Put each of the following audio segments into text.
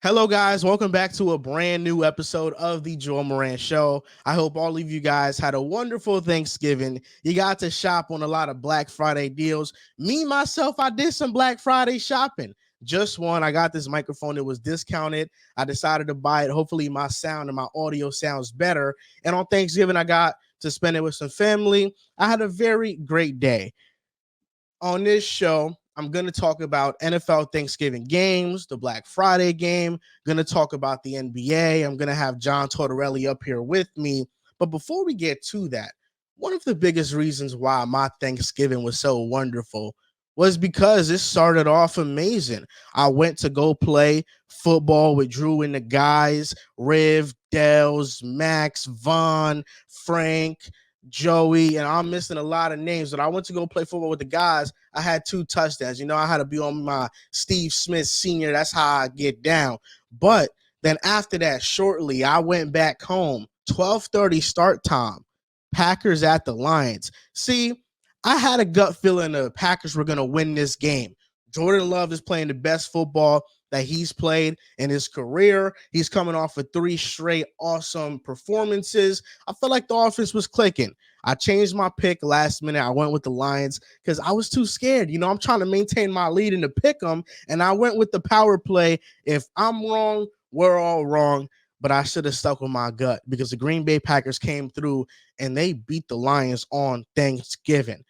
Hello, guys. Welcome back to a brand new episode of the Moran Show. I hope all of you guys had a wonderful Thanksgiving. You got to shop on a lot of Black Friday deals. Me, myself, I did some Black Friday shopping. Just one. I got this microphone. It was discounted. I decided to buy it. Hopefully, my sound and my audio sounds better. And on Thanksgiving, I got to spend it with some family. I had a very great day. On this show, I'm going to talk about NFL Thanksgiving games, the Black Friday game, going to talk about the NBA. I'm going to have John Tortorelli up here with me. But before we get to that, one of the biggest reasons why my Thanksgiving was so wonderful was because it started off amazing. I went to go play football with Drew and the guys, Riv, Dels, Max, Vaughn, Frank, Joey, and I'm missing a lot of names, but I went to go play football with the guys. I had 2 touchdowns. You know, I had to be on my Steve Smith Sr. That's how I get down. But then after that, shortly, I went back home. 12:30 start time. Packers at the Lions. See, I had a gut feeling the Packers were going to win this game. Jordan Love is playing the best football that he's played in his career. He's coming off of 3 straight awesome performances. I felt like the offense was clicking. I changed my pick last minute. I went with the Lions because I was too scared. You know, I'm trying to maintain my lead in the pick 'em, and I went with the power play. If I'm wrong, we're all wrong. But I should have stuck with my gut because the Green Bay Packers came through and they beat the Lions on Thanksgiving.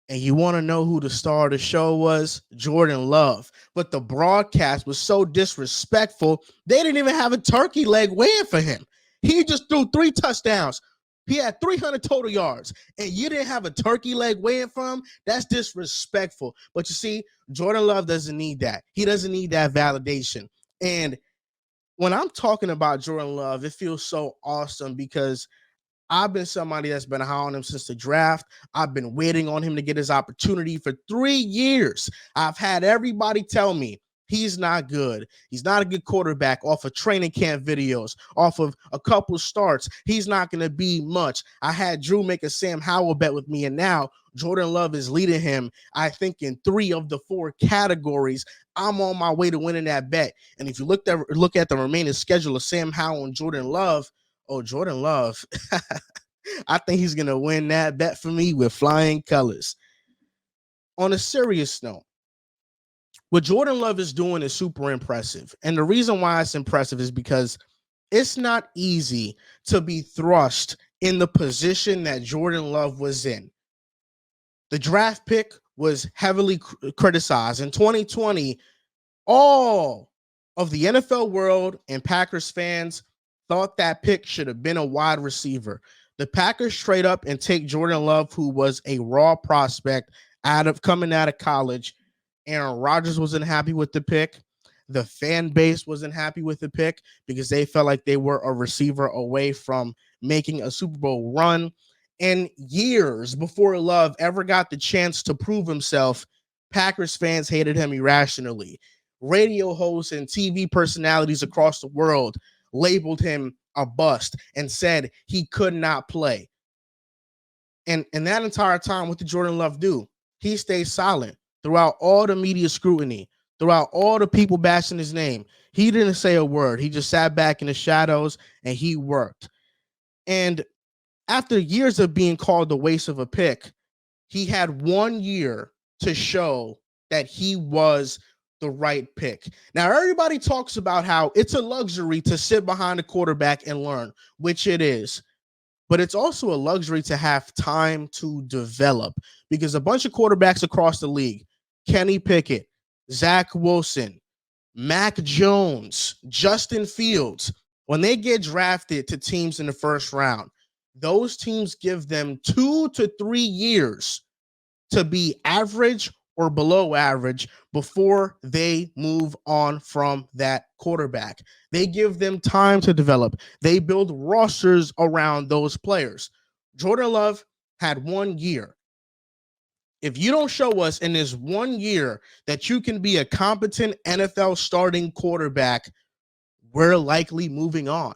And you want to know who the star of the show was? Jordan Love. But the broadcast was so disrespectful, they didn't even have a turkey leg waiting for him. He just threw 3 touchdowns. He had 300 total yards, and you didn't have a turkey leg waiting for him? That's disrespectful. But you see, Jordan Love doesn't need that. He doesn't need that validation. And when I'm talking about Jordan Love, it feels so awesome because I've been somebody that's been high on him since the draft. I've been waiting on him to get his opportunity for 3 years. I've had everybody tell me he's not good. He's not a good quarterback off of training camp videos, off of a couple starts. He's not going to be much. I had Drew make a Sam Howell bet with me, and now Jordan Love is leading him, I think, in 3 of the 4 categories. I'm on my way to winning that bet. And if you look at the remaining schedule of Sam Howell and Jordan Love, Jordan Love, I think he's going to win that bet for me with flying colors. On a serious note, what Jordan Love is doing is super impressive. And the reason why it's impressive is because it's not easy to be thrust in the position that Jordan Love was in. The draft pick was heavily criticized. In 2020, all of the NFL world and Packers fans thought that pick should have been a wide receiver. The Packers trade up and take Jordan Love, who was a raw prospect coming out of college. Aaron Rodgers wasn't happy with the pick. The fan base wasn't happy with the pick because they felt like they were a receiver away from making a Super Bowl run. And years before Love ever got the chance to prove himself, Packers fans hated him irrationally. Radio hosts and TV personalities across the world labeled him a bust and said he could not play. And that entire time, what did Jordan Love do? He stayed silent throughout all the media scrutiny, throughout all the people bashing his name. He didn't say a word. He just sat back in the shadows and he worked. And after years of being called the waste of a pick, he had 1 year to show that he was the right pick. Now, everybody talks about how it's a luxury to sit behind a quarterback and learn, which it is. But it's also a luxury to have time to develop because a bunch of quarterbacks across the league, Kenny Pickett, Zach Wilson, Mac Jones, Justin Fields, when they get drafted to teams in the first round, those teams give them 2 to 3 years to be average or below average before they move on from that quarterback. They give them time to develop. They build rosters around those players. Jordan Love had 1 year. If you don't show us in this 1 year that you can be a competent NFL starting quarterback, we're likely moving on.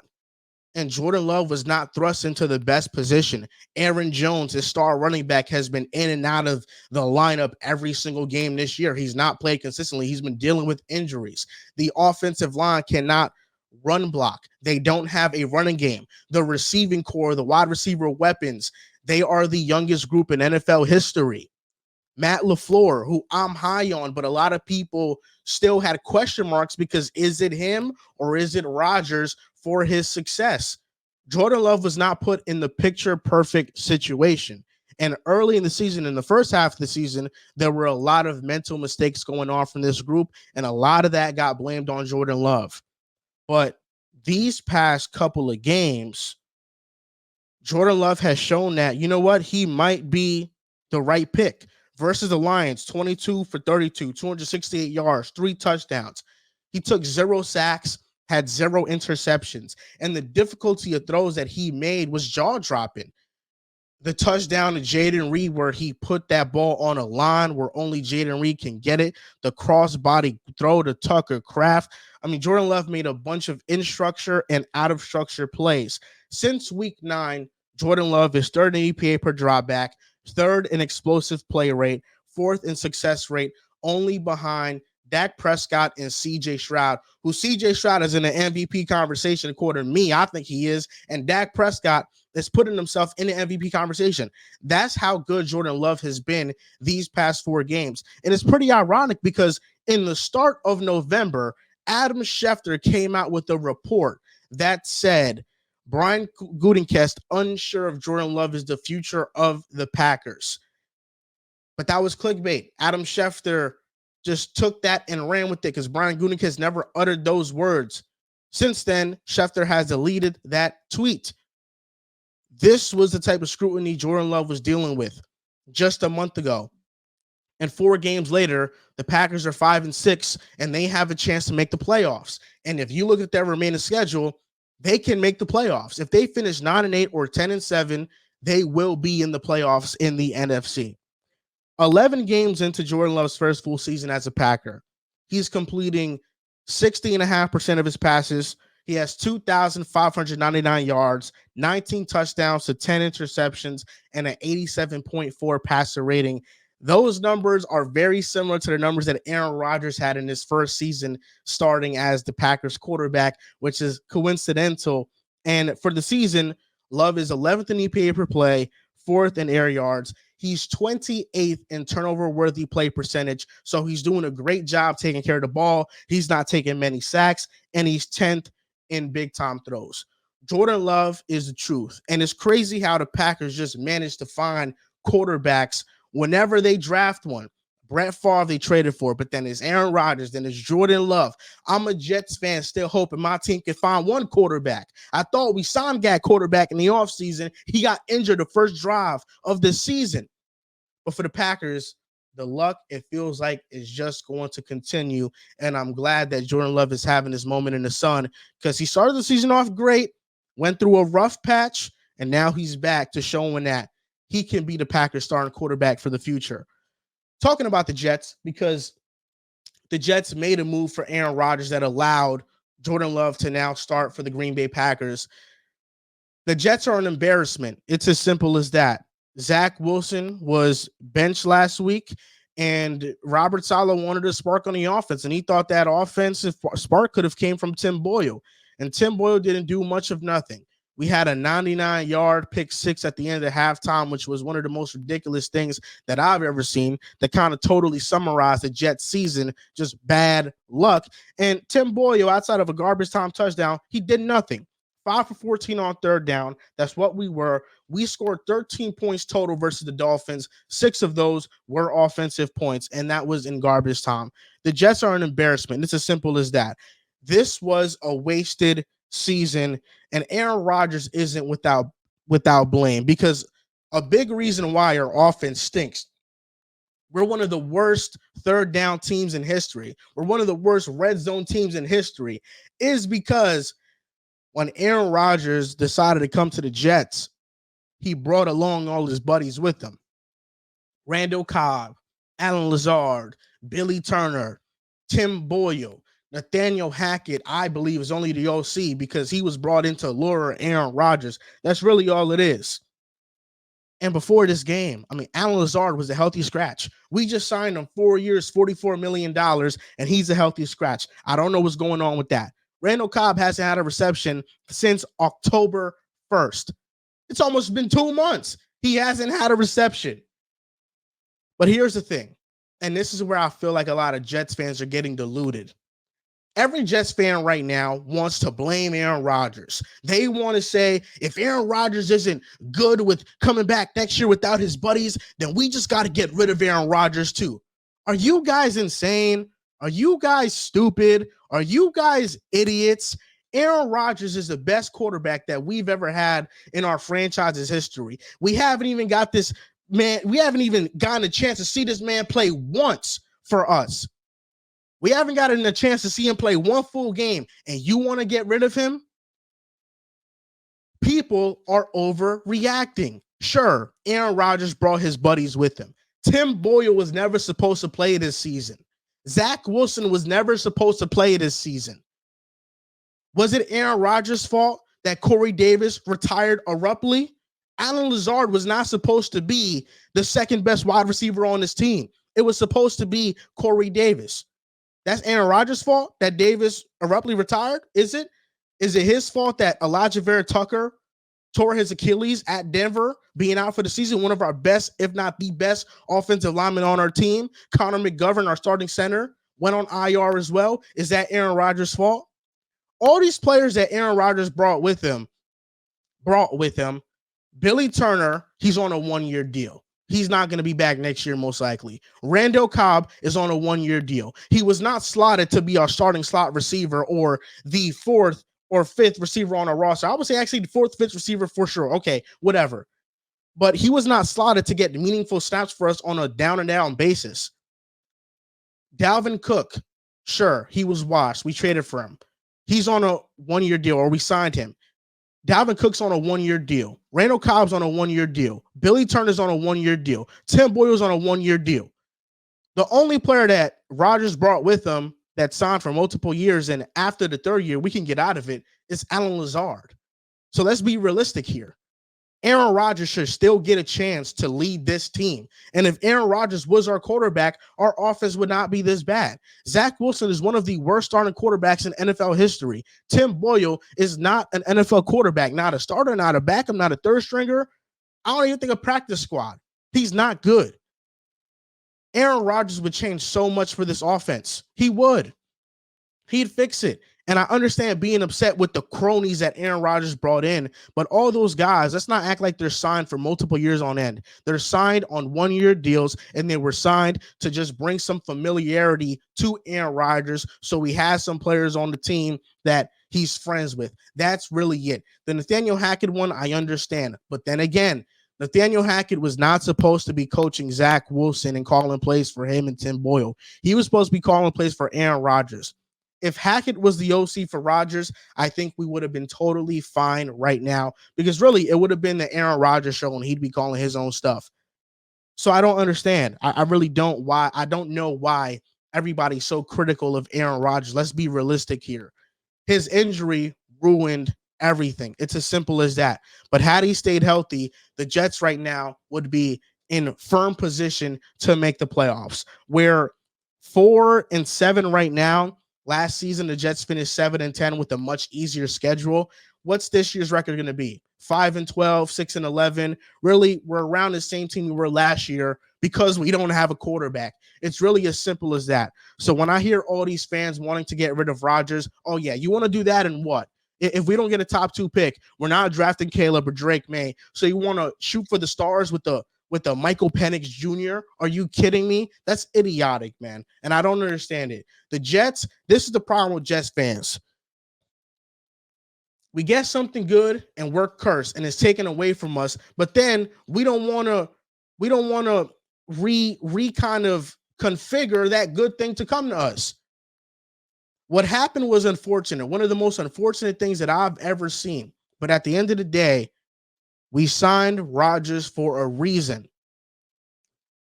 and Jordan Love was not thrust into the best position. Aaron Jones, his star running back, has been in and out of the lineup every single game this year. He's not played consistently. He's been dealing with injuries. The offensive line cannot run block. They don't have a running game. The receiving core, the wide receiver weapons, they are the youngest group in NFL history. Matt LaFleur, who I'm high on, but a lot of people still had question marks because is it him or is it Rodgers for his success? Jordan Love was not put in the picture perfect situation. And early in the season, in the first half of the season, there were a lot of mental mistakes going on from this group, and a lot of that got blamed on Jordan Love. But these past couple of games, Jordan Love has shown that, you know what, he might be the right pick. Versus the Lions, 22 for 32, 268 yards, 3 touchdowns. He took 0 sacks, had 0 interceptions. And the difficulty of throws that he made was jaw-dropping. The touchdown to Jaden Reed where he put that ball on a line where only Jaden Reed can get it. The cross-body throw to Tucker Kraft. I mean, Jordan Love made a bunch of in-structure and out-of-structure plays. Since week 9, Jordan Love is third in EPA per dropback, third in explosive play rate, fourth in success rate, only behind Dak Prescott and CJ Stroud, who CJ Stroud is in the MVP conversation, according to me. I think he is. And Dak Prescott is putting himself in the MVP conversation. That's how good Jordan Love has been these past 4 games. And it's pretty ironic because in the start of November, Adam Schefter came out with a report that said Brian Gutekunst unsure if Jordan Love is the future of the Packers. But that was clickbait. Adam Schefter just took that and ran with it because Brian Gutekunst never uttered those words. Since then, Schefter has deleted that tweet. This was the type of scrutiny Jordan Love was dealing with just a month ago. And 4 games later, the Packers are 5-6, and they have a chance to make the playoffs. And if you look at their remaining schedule, they can make the playoffs. If they finish 9-8 or 10-7, they will be in the playoffs in the NFC. 11 games into Jordan Love's first full season as a Packer, he's completing 60.5% of his passes. He has 2,599 yards, 19 touchdowns to 10 interceptions, and an 87.4 passer rating. Those numbers are very similar to the numbers that Aaron Rodgers had in his first season starting as the Packers quarterback, which is coincidental. And for the season, Love is 11th in EPA per play, 4th in air yards. He's 28th in turnover-worthy play percentage, so he's doing a great job taking care of the ball. He's not taking many sacks, and he's 10th in big-time throws. Jordan Love is the truth, and it's crazy how the Packers just managed to find quarterbacks whenever they draft one. Brett Favre they traded for, but then it's Aaron Rodgers, then it's Jordan Love. I'm a Jets fan still hoping my team can find one quarterback. I thought we signed that quarterback in the offseason. He got injured the first drive of the season. But for the Packers, the luck, it feels like, is just going to continue. And I'm glad that Jordan Love is having this moment in the sun because he started the season off great, went through a rough patch, and now he's back to showing that he can be the Packers starting quarterback for the future. Talking about the Jets, because the Jets made a move for Aaron Rodgers that allowed Jordan Love to now start for the Green Bay Packers. The Jets are an embarrassment. It's as simple as that. Zach Wilson was benched last week, and Robert Saleh wanted a spark on the offense, and he thought that offensive spark could have came from Tim Boyle, and Tim Boyle didn't do much of nothing. We had a 99-yard pick six at the end of halftime, which was one of the most ridiculous things that I've ever seen that kind of totally summarized the Jets season, just bad luck. And Tim Boyle, outside of a garbage time touchdown, he did nothing. 5 for 14 on third down. That's what we were. We scored 13 points total versus the Dolphins. 6 of those were offensive points, and that was in garbage time. The Jets are an embarrassment. It's as simple as that. This was a wasted season, and Aaron Rodgers isn't without blame, because a big reason why our offense stinks. We're one of the worst third down teams in history. We're one of the worst red zone teams in history, is because when Aaron Rodgers decided to come to the Jets, he brought along all his buddies with him. Randall Cobb, Alan Lazard, Billy Turner, Tim Boyle. Nathaniel Hackett, I believe, is only the OC because he was brought in to lure Aaron Rodgers. That's really all it is. And before this game, I mean, Alan Lazard was a healthy scratch. We just signed him 4 years, $44 million, and he's a healthy scratch. I don't know what's going on with that. Randall Cobb hasn't had a reception since October 1st. It's almost been 2 months. He hasn't had a reception. But here's the thing, and this is where I feel like a lot of Jets fans are getting deluded. Every Jets fan right now wants to blame Aaron Rodgers. They want to say, if Aaron Rodgers isn't good with coming back next year without his buddies, then we just got to get rid of Aaron Rodgers too. Are you guys insane? Are you guys stupid? Are you guys idiots? Aaron Rodgers is the best quarterback that we've ever had in our franchise's history. We haven't even got this man. We haven't even gotten a chance to see this man play once for us. We haven't gotten a chance to see him play one full game, and you want to get rid of him? People are overreacting. Sure, Aaron Rodgers brought his buddies with him. Tim Boyle was never supposed to play this season. Zach Wilson was never supposed to play this season. Was it Aaron Rodgers' fault that Corey Davis retired abruptly? Alan Lazard was not supposed to be the second best wide receiver on this team. It was supposed to be Corey Davis. That's Aaron Rodgers' fault that Davis abruptly retired? Is it? Is it his fault that Elijah Vera Tucker tore his Achilles at Denver, being out for the season? One of our best, if not the best, offensive linemen on our team. Connor McGovern, our starting center, went on IR as well. Is that Aaron Rodgers' fault? All these players that Aaron Rodgers brought with him, Billy Turner, he's on a 1-year deal. He's not going to be back next year, most likely. Randall Cobb is on a 1-year deal. He was not slotted to be our starting slot receiver or the 4th or 5th receiver on our roster. I would say actually the 4th, 5th receiver for sure. Okay, whatever. But he was not slotted to get meaningful snaps for us on a down-and-down basis. Dalvin Cook, sure, he was washed. We traded for him. He's on a 1-year deal, or we signed him. Dalvin Cook's on a 1-year deal. Randall Cobb's on a 1-year deal. Billy Turner's on a 1-year deal. Tim Boyle's on a 1-year deal. The only player that Rodgers brought with him that signed for multiple years, and after the 3rd year, we can get out of it, is Alan Lazard. So let's be realistic here. Aaron Rodgers should still get a chance to lead this team. And if Aaron Rodgers was our quarterback, our offense would not be this bad. Zach Wilson is one of the worst starting quarterbacks in NFL history. Tim Boyle is not an NFL quarterback, not a starter, not a backup, not a 3rd stringer. I don't even think a practice squad. He's not good. Aaron Rodgers would change so much for this offense. He would. He'd fix it. And I understand being upset with the cronies that Aaron Rodgers brought in, but all those guys, let's not act like they're signed for multiple years on end. They're signed on 1-year deals, and they were signed to just bring some familiarity to Aaron Rodgers so he has some players on the team that he's friends with. That's really it. The Nathaniel Hackett one, I understand. But then again, Nathaniel Hackett was not supposed to be coaching Zach Wilson and calling plays for him and Tim Boyle. He was supposed to be calling plays for Aaron Rodgers. If Hackett was the OC for Rodgers, I think we would have been totally fine right now, because really it would have been the Aaron Rodgers show and he'd be calling his own stuff. So I don't understand. I really don't I don't know why everybody's so critical of Aaron Rodgers. Let's be realistic here. His injury ruined everything. It's as simple as that. But had he stayed healthy, the Jets right now would be in firm position to make the playoffs. We're 4-7 right now. Last season, the Jets finished 7-10 with a much easier schedule. What's this year's record going to be? 5-12, 6-11. Really, we're around the same team we were last year because we don't have a quarterback. It's really as simple as that. So when I hear all these fans wanting to get rid of Rodgers, oh yeah, you want to do that and what? If we don't get a top 2 pick, we're not drafting Caleb or Drake May. So you want to shoot for the stars with the Michael Penix Jr.? Are you kidding me? That's idiotic, man. And I don't understand it. The Jets, this is the problem with Jets fans. We get something good and we're cursed and it's taken away from us, but then we don't want to kind of configure that good thing to come to us. What happened was unfortunate. One of the most unfortunate things that I've ever seen. But at the end of the day, we signed Rodgers for a reason.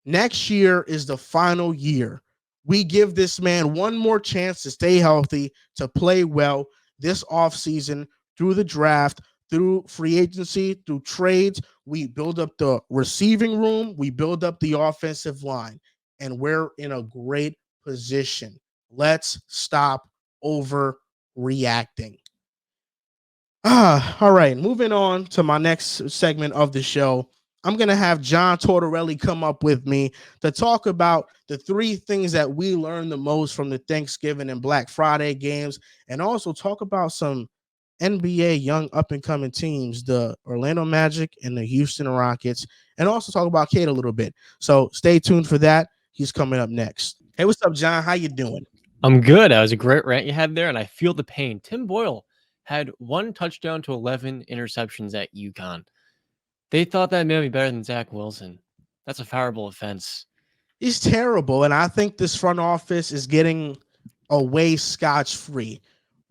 Next year is the final year. We give this man one more chance to stay healthy, to play well this offseason through the draft, through free agency, through trades. We build up the receiving room, we build up the offensive line, and we're in a great position. Let's stop overreacting. All right, moving on to my next segment of the show. I'm going to have John Tortorelli come up with me to talk about the three things that we learned the most from the Thanksgiving and Black Friday games, and also talk about some NBA young up and coming teams, the Orlando Magic and the Houston Rockets, and also talk about Cade a little bit. So stay tuned for that. He's coming up next. Hey, what's up, John? How you doing? I'm good. That was a great rant you had there, and I feel the pain. Tim Boyle had 1 touchdown to 11 interceptions at UConn. They thought that made me better than Zach Wilson. That's a fireable offense. He's terrible, and I think this front office is getting away scotch-free.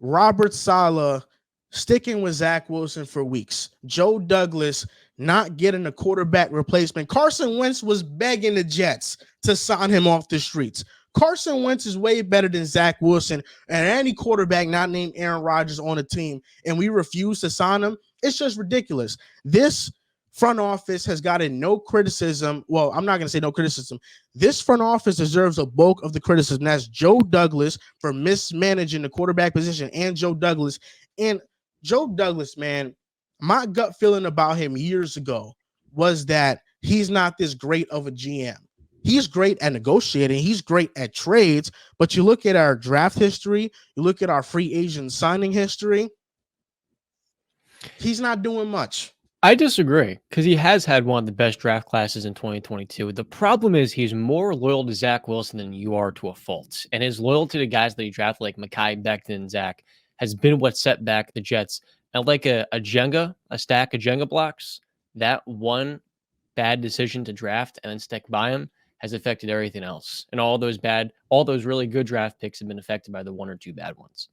Robert Saleh sticking with Zach Wilson for weeks. Joe Douglas not getting a quarterback replacement. Carson Wentz was begging the Jets to sign him off the streets. Carson Wentz is way better than Zach Wilson and any quarterback not named Aaron Rodgers on the team, and we refuse to sign him. It's just ridiculous. This front office has gotten no criticism. Well, I'm not going to say no criticism. This front office deserves a bulk of the criticism. That's Joe Douglas for mismanaging the quarterback position, and Joe Douglas. And Joe Douglas, man, my gut feeling about him years ago was that he's not this great of a GM. He's great at negotiating. He's great at trades. But you look at our draft history, you look at our free agent signing history, he's not doing much. I disagree because he has had one of the best draft classes in 2022. The problem is he's more loyal to Zach Wilson than you are to a fault. And his loyalty to guys that he drafted like Mekhi Becton and Zach has been what set back the Jets. And like a stack of Jenga blocks, that one bad decision to draft and then stick by him has affected everything else. And all those really good draft picks have been affected by the one or two bad ones.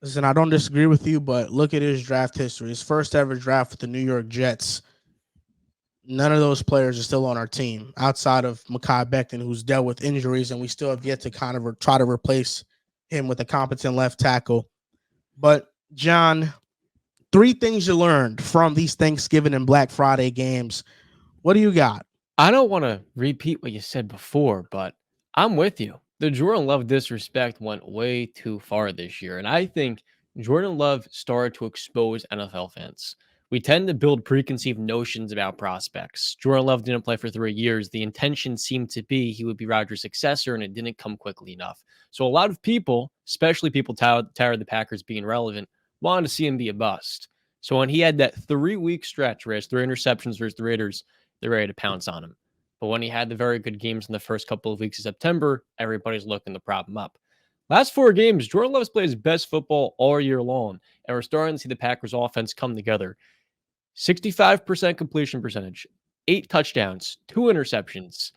Listen, I don't disagree with you, but look at his draft history. His first ever draft with the New York Jets. None of those players are still on our team outside of Mekhi Becton, who's dealt with injuries, and we still have yet to kind of try to replace him with a competent left tackle. But, John, three things you learned from these Thanksgiving and Black Friday games. What do you got? I don't want to repeat what you said before, but I'm with you. The Jordan Love disrespect went way too far this year. And I think Jordan Love started to expose NFL fans. We tend to build preconceived notions about prospects. Jordan Love didn't play for 3 years. The intention seemed to be he would be Rodgers' successor, and it didn't come quickly enough. So a lot of people, especially people tired of the Packers being relevant, wanted to see him be a bust. So when he had that 3-week stretch where he has 3 interceptions versus the Raiders, they're ready to pounce on him. But when he had the very good games in the first couple of weeks of September, everybody's looking to prop him up. Last 4 games, Jordan Love's played his best football all year long, and we're starting to see the Packers offense come together. 65% completion percentage, 8 touchdowns, 2 interceptions,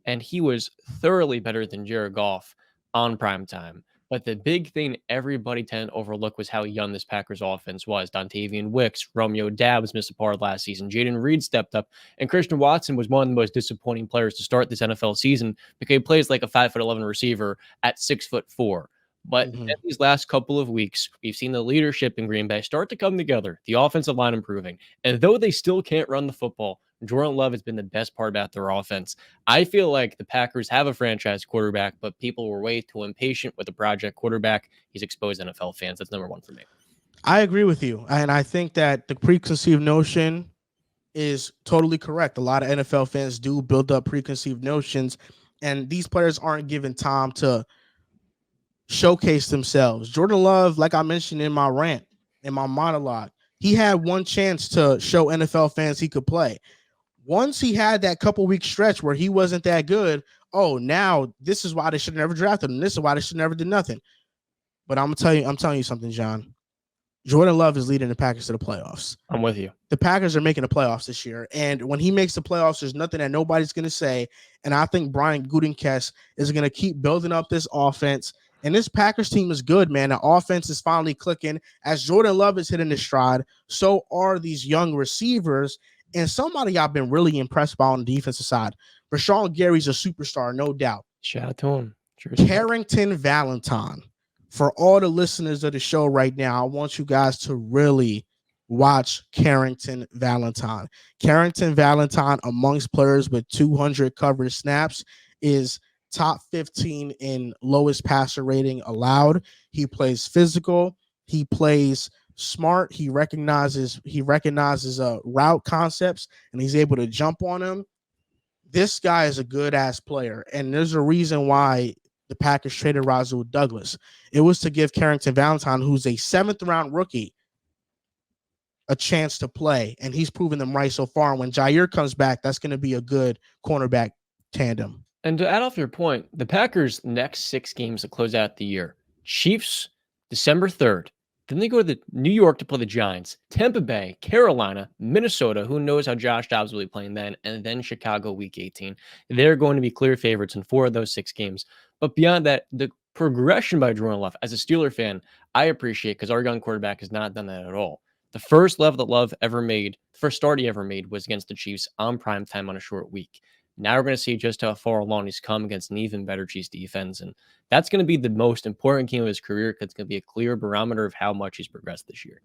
and he was thoroughly better than Jared Goff on prime time. But the big thing everybody tended to overlook was how young this Packers offense was. Dontavian Wicks, Romeo Doubs missed a part last season. Jaden Reed stepped up, and Christian Watson was one of the most disappointing players to start this NFL season because he plays like a 5'11" receiver at 6'4". But in these last couple of weeks, we've seen the leadership in Green Bay start to come together, the offensive line improving. And though they still can't run the football, Jordan Love has been the best part about their offense. I feel like the Packers have a franchise quarterback, but people were way too impatient with the project quarterback. He's exposed NFL fans. That's number one for me. I agree with you. And I think that the preconceived notion is totally correct. A lot of NFL fans do build up preconceived notions, and these players aren't given time to showcase themselves. Jordan Love, like I mentioned in my rant, in my monologue, he had one chance to show NFL fans he could play. Once he had that couple week stretch where he wasn't that good, oh, now this is why they should have never drafted him. This is why they should never did nothing. But I'm telling you something, John. Jordan Love is leading the Packers to the playoffs. I'm with you. The Packers are making the playoffs this year. And when he makes the playoffs, there's nothing that nobody's going to say. And I think Brian Gutekunst is going to keep building up this offense. And this Packers team is good, man. The offense is finally clicking. As Jordan Love is hitting his stride, so are these young receivers. And somebody I've been really impressed by on the defensive side. Rashawn Gary's a superstar, no doubt. Shout out to him. Cheers. Carrington Valentine. For all the listeners of the show right now, I want you guys to really watch Carrington Valentine. Carrington Valentine, amongst players with 200 coverage snaps, is top 15 in lowest passer rating allowed. He plays physical. He plays smart. He recognizes route concepts, and he's able to jump on them. This guy is a good ass player, and there's a reason why the Packers traded Rasul Douglas. It was to give Carrington Valentine, who's a 7th-round rookie, a chance to play, and he's proven them right so far. And when Jair comes back, that's going to be a good cornerback tandem. And to add off your point, the Packers' next 6 games to close out the year: Chiefs, December 3rd. Then they go to New York to play the Giants, Tampa Bay, Carolina, Minnesota. Who knows how Josh Dobbs will be playing then? And then Chicago week 18. They're going to be clear favorites in 4 of those 6 games. But beyond that, the progression by Jordan Love, as a Steeler fan, I appreciate, because our young quarterback has not done that at all. The first start he ever made was against the Chiefs on prime time on a short week. Now we're going to see just how far along he's come against an even better Chiefs defense. And that's going to be the most important game of his career, because it's going to be a clear barometer of how much he's progressed this year.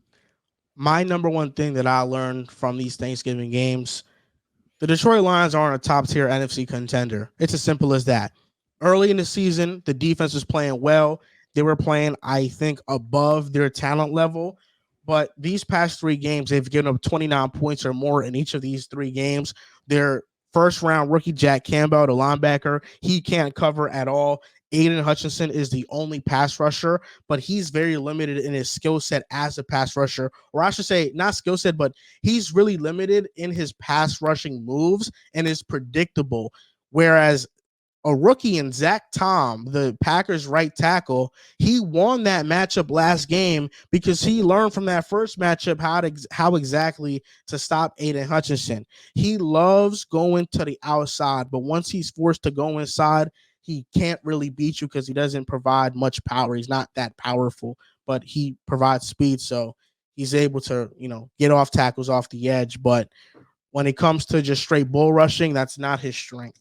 My number one thing that I learned from these Thanksgiving games, the Detroit Lions aren't a top-tier NFC contender. It's as simple as that. Early in the season, the defense was playing well. They were playing, I think, above their talent level. But these past 3 games, they've given up 29 points or more in each of these 3 games. Their first-round rookie, Jack Campbell, the linebacker, he can't cover at all. Aiden Hutchinson is the only pass rusher, but he's very limited in his skill set as a pass rusher. Or I should say, not skill set, but he's really limited in his pass rushing moves and is predictable. Whereas a rookie in Zach Tom, the Packers right tackle, he won that matchup last game because he learned from that first matchup how exactly to stop Aiden Hutchinson. He loves going to the outside, but once he's forced to go inside, he can't really beat you because he doesn't provide much power. He's not that powerful, but he provides speed, so he's able to, get off tackles off the edge. But when it comes to just straight bull rushing, that's not his strength.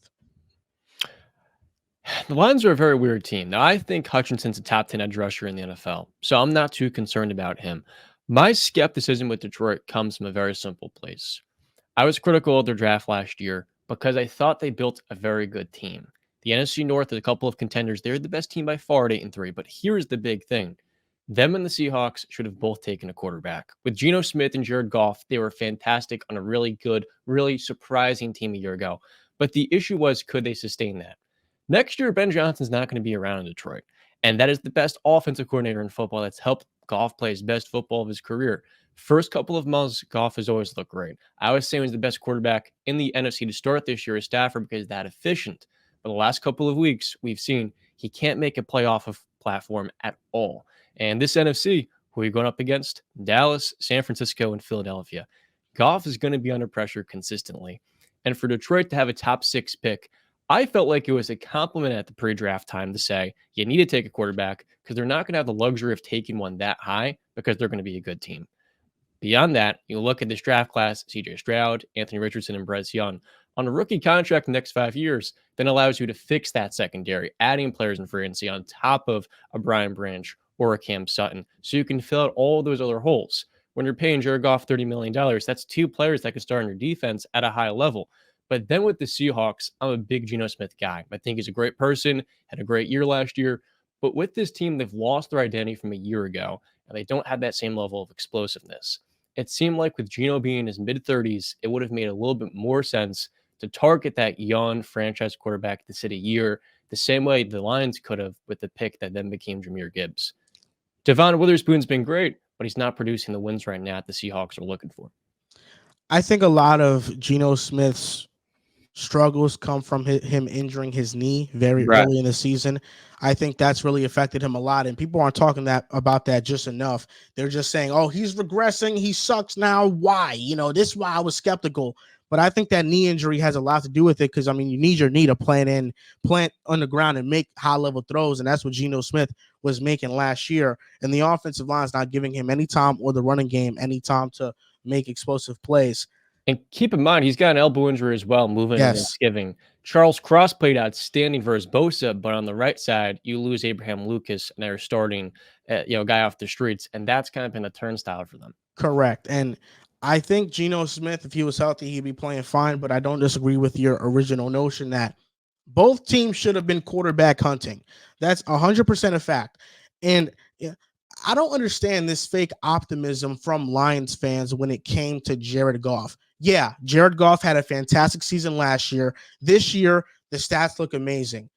The Lions are a very weird team. Now, I think Hutchinson's a top 10 edge rusher in the NFL, so I'm not too concerned about him. My skepticism with Detroit comes from a very simple place. I was critical of their draft last year because I thought they built a very good team. The NFC North is a couple of contenders. They're the best team by far at 8-3, but here's the big thing. Them and the Seahawks should have both taken a quarterback. With Geno Smith and Jared Goff, they were fantastic on a really good, really surprising team a year ago. But the issue was, could they sustain that? Next year, Ben Johnson's not going to be around in Detroit. And that is the best offensive coordinator in football that's helped Goff play his best football of his career. First couple of months, Goff has always looked great. I was saying he was the best quarterback in the NFC to start this year as Stafford because that efficient. But the last couple of weeks, we've seen he can't make a playoff of platform at all. And this NFC, who are you going up against? Dallas, San Francisco, and Philadelphia. Goff is going to be under pressure consistently. And for Detroit to have a top 6 pick, I felt like it was a compliment at the pre-draft time to say you need to take a quarterback because they're not going to have the luxury of taking one that high because they're going to be a good team. Beyond that, you look at this draft class, CJ Stroud, Anthony Richardson, and Bryce Young on a rookie contract in the next 5 years, then allows you to fix that secondary, adding players in free agency on top of a Brian Branch or a Cam Sutton, so you can fill out all those other holes. When you're paying Jared Goff $30 million, that's 2 players that can start on your defense at a high level. But then with the Seahawks, I'm a big Geno Smith guy. I think he's a great person, had a great year last year. But with this team, they've lost their identity from a year ago, and they don't have that same level of explosiveness. It seemed like with Geno being in his mid-30s, it would have made a little bit more sense to target that young franchise quarterback to sit a year, the same way the Lions could have with the pick that then became Jahmyr Gibbs. Devon Witherspoon's been great, but he's not producing the wins right now that the Seahawks are looking for. I think a lot of Geno Smith's struggles come from him injuring his knee very early in the season. I think that's really affected him a lot, and people aren't talking about that just enough. They're just saying, oh, he's regressing, he sucks now. Why? This is why I was skeptical. But I think that knee injury has a lot to do with it because, you need your knee to plant on the ground and make high-level throws, and that's what Geno Smith was making last year. And the offensive line is not giving him any time or the running game any time to make explosive plays. And keep in mind, he's got an elbow injury as well moving into Yes, Thanksgiving. Charles Cross played outstanding versus Bosa, but on the right side, you lose Abraham Lucas, and they're starting, guy off the streets, and that's kind of been a turnstile for them. correct. And I think Geno Smith, if he was healthy, he'd be playing fine. But I don't disagree with your original notion that both teams should have been quarterback hunting. That's 100% a fact. And yeah, I don't understand this fake optimism from Lions fans when it came to Jared Goff. Yeah, Jared Goff had a fantastic season last year. This year, the stats look amazing.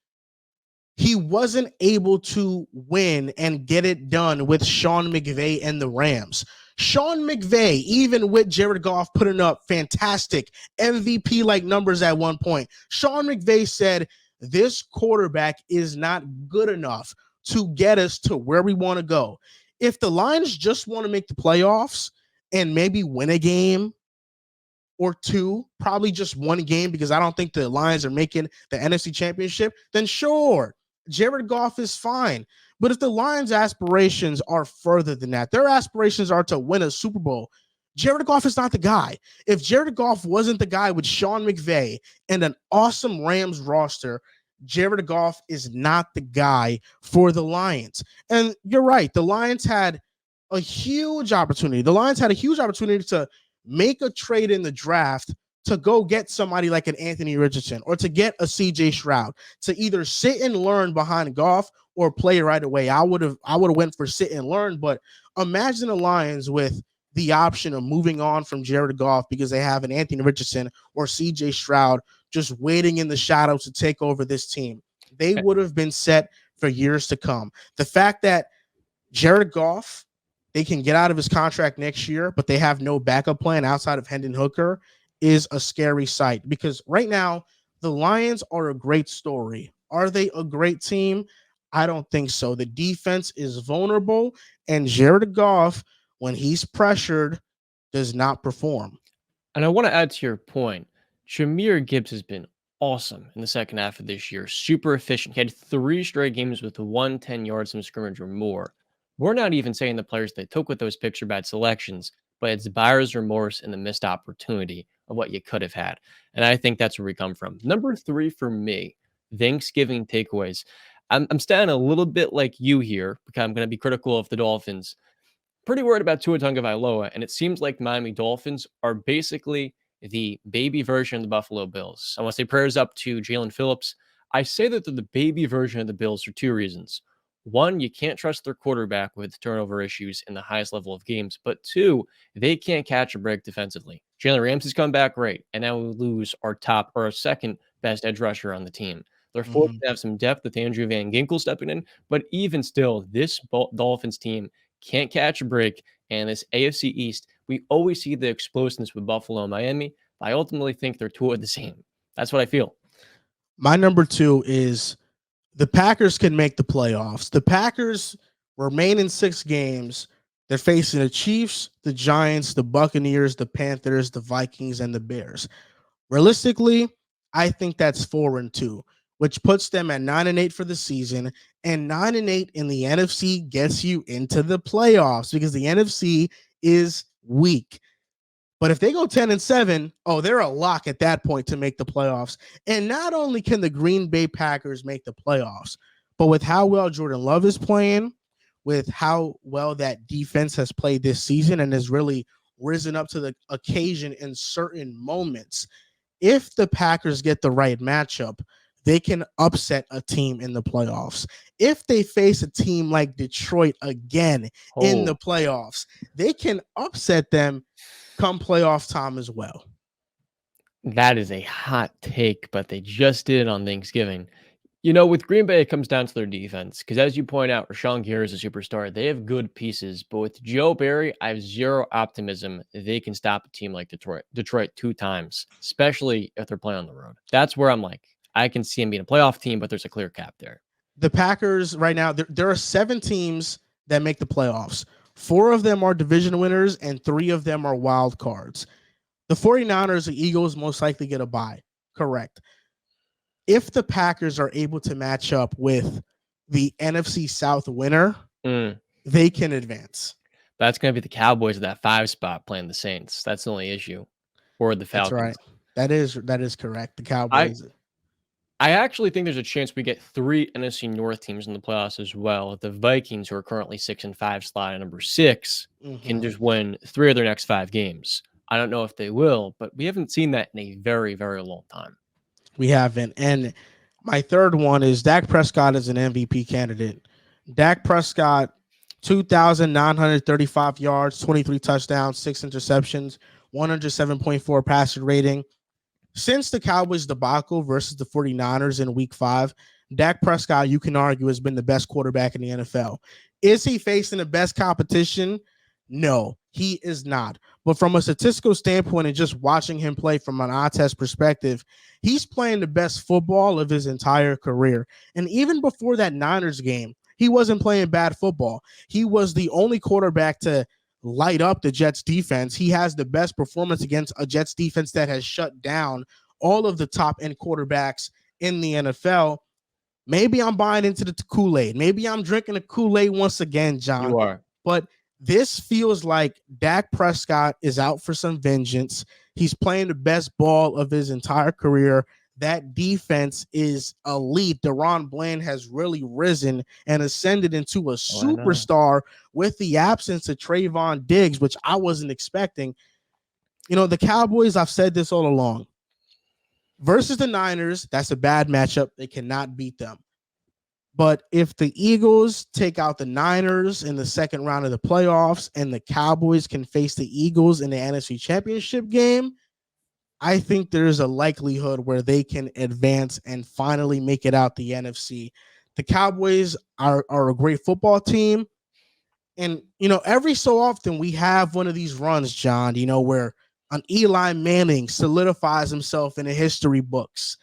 He wasn't able to win and get it done with Sean McVay and the Rams. Sean McVay, even with Jared Goff putting up fantastic MVP like numbers at one point, Sean McVay said, this quarterback is not good enough to get us to where we want to go. If the Lions just want to make the playoffs and maybe win a game or two, probably just one game, because I don't think the Lions are making the NFC Championship, then sure, Jared Goff is fine. But if the Lions' aspirations are further than that, their aspirations are to win a Super Bowl, Jared Goff is not the guy. If Jared Goff wasn't the guy with Sean McVay and an awesome Rams roster, Jared Goff is not the guy for the Lions. And you're right. The Lions had a huge opportunity. The Lions had a huge opportunity to make a trade in the draft to go get somebody like an Anthony Richardson or to get a CJ Stroud, to either sit and learn behind Goff or play right away. I would have went for sit and learn, but imagine the Lions with the option of moving on from Jared Goff because they have an Anthony Richardson or CJ Stroud just waiting in the shadows to take over this team. They would have been set for years to come. The fact that Jared Goff, they can get out of his contract next year, but they have no backup plan outside of Hendon Hooker, is a scary sight, because right now the Lions are a great story. Are they a great team? I don't think so. The defense is vulnerable, and Jared Goff, when he's pressured, does not perform. And I want to add to your point, Jameer Gibbs has been awesome in the second half of this year. Super efficient. He had 3 straight games with 110 yards from scrimmage or more. We're not even saying the players they took with those picture bad selections, but it's buyer's remorse and the missed opportunity of what you could have had. And I think that's where we come from. Number 3 for me, Thanksgiving takeaways. I'm standing a little bit like you here because I'm going to be critical of the Dolphins. Pretty worried about Tua Tagovailoa, and it seems like Miami Dolphins are basically the baby version of the Buffalo Bills. I want to say prayers up to Jalen Phillips. I say that they're the baby version of the Bills for 2 reasons. One, you can't trust their quarterback with turnover issues in the highest level of games. But 2, they can't catch a break defensively. Jalen Ramsey's come back great, and now we lose our top or our second best edge rusher on the team. They're forced to have some depth with Andrew Van Ginkel stepping in, but even still, this Dolphins team can't catch a break. And this AFC East, we always see the explosiveness with Buffalo and Miami. But I ultimately think they're 2 of the same. That's what I feel. My number 2 is the Packers can make the playoffs. The Packers remain in 6 games. They're facing the Chiefs, the Giants, the Buccaneers, the Panthers, the Vikings, and the Bears. Realistically, I think that's 4-2, which puts them at 9-8 for the season. And 9-8 in the NFC gets you into the playoffs because the NFC is weak. But if they go 10-7, oh, they're a lock at that point to make the playoffs. And not only can the Green Bay Packers make the playoffs, but with how well Jordan Love is playing, with how well that defense has played this season and has really risen up to the occasion in certain moments, if the Packers get the right matchup, they can upset a team in the playoffs. If they face a team like Detroit again in the playoffs, they can upset them come playoff time as well. That is a hot take, but they just did it on Thanksgiving. With Green Bay, it comes down to their defense. Because as you point out, Rashawn Gary is a superstar. They have good pieces. But with Joe Barry, I have zero optimism they can stop a team like Detroit 2 times, especially if they're playing on the road. That's where I'm like, I can see them being a playoff team, but there's a clear cap there. The Packers right now, there are 7 teams that make the playoffs. 4 of them are division winners and 3 of them are wild cards. The 49ers, the Eagles most likely get a bye. Correct. If the Packers are able to match up with the NFC South winner, they can advance. That's going to be the Cowboys at that 5 spot playing the Saints. That's the only issue. or the That's right. Falcons. That is correct. The I Cowboys. I actually think there's a chance we get 3 NFC North teams in the playoffs as well. The Vikings, who are currently 6-5, slot at number 6, can Mhm. just win 3 of their next 5 games. I don't know if they will, but we haven't seen that in a very, very long time. We haven't. And my third one is Dak Prescott is an MVP candidate. Dak Prescott, 2,935 yards, 23 touchdowns, 6 interceptions, 107.4 passer rating. Since the Cowboys debacle versus the 49ers in week 5, Dak Prescott, you can argue, has been the best quarterback in the NFL. Is he facing the best competition? No, he is not. But from a statistical standpoint and just watching him play from an eye test perspective, he's playing the best football of his entire career. And even before that Niners game, he wasn't playing bad football. He was the only quarterback to light up the Jets defense. He has the best performance against a Jets defense that has shut down all of the top end quarterbacks in the NFL. Maybe I'm buying into the Kool-Aid. Maybe I'm drinking the Kool-Aid once again, John. You are. But this feels like Dak Prescott is out for some vengeance. He's playing the best ball of his entire career. That defense is elite. Deron Bland has really risen and ascended into a superstar with the absence of Trayvon Diggs, which I wasn't expecting. You know, the Cowboys, I've said this all along, versus the Niners, that's a bad matchup. They cannot beat them. But if the Eagles take out the Niners in the second round of the playoffs and the Cowboys can face the Eagles in the NFC Championship game, I think there's a likelihood where they can advance and finally make it out the NFC. The Cowboys are a great football team. And, you know, every so often we have one of these runs, John, you know, where an Eli Manning solidifies himself in the history books.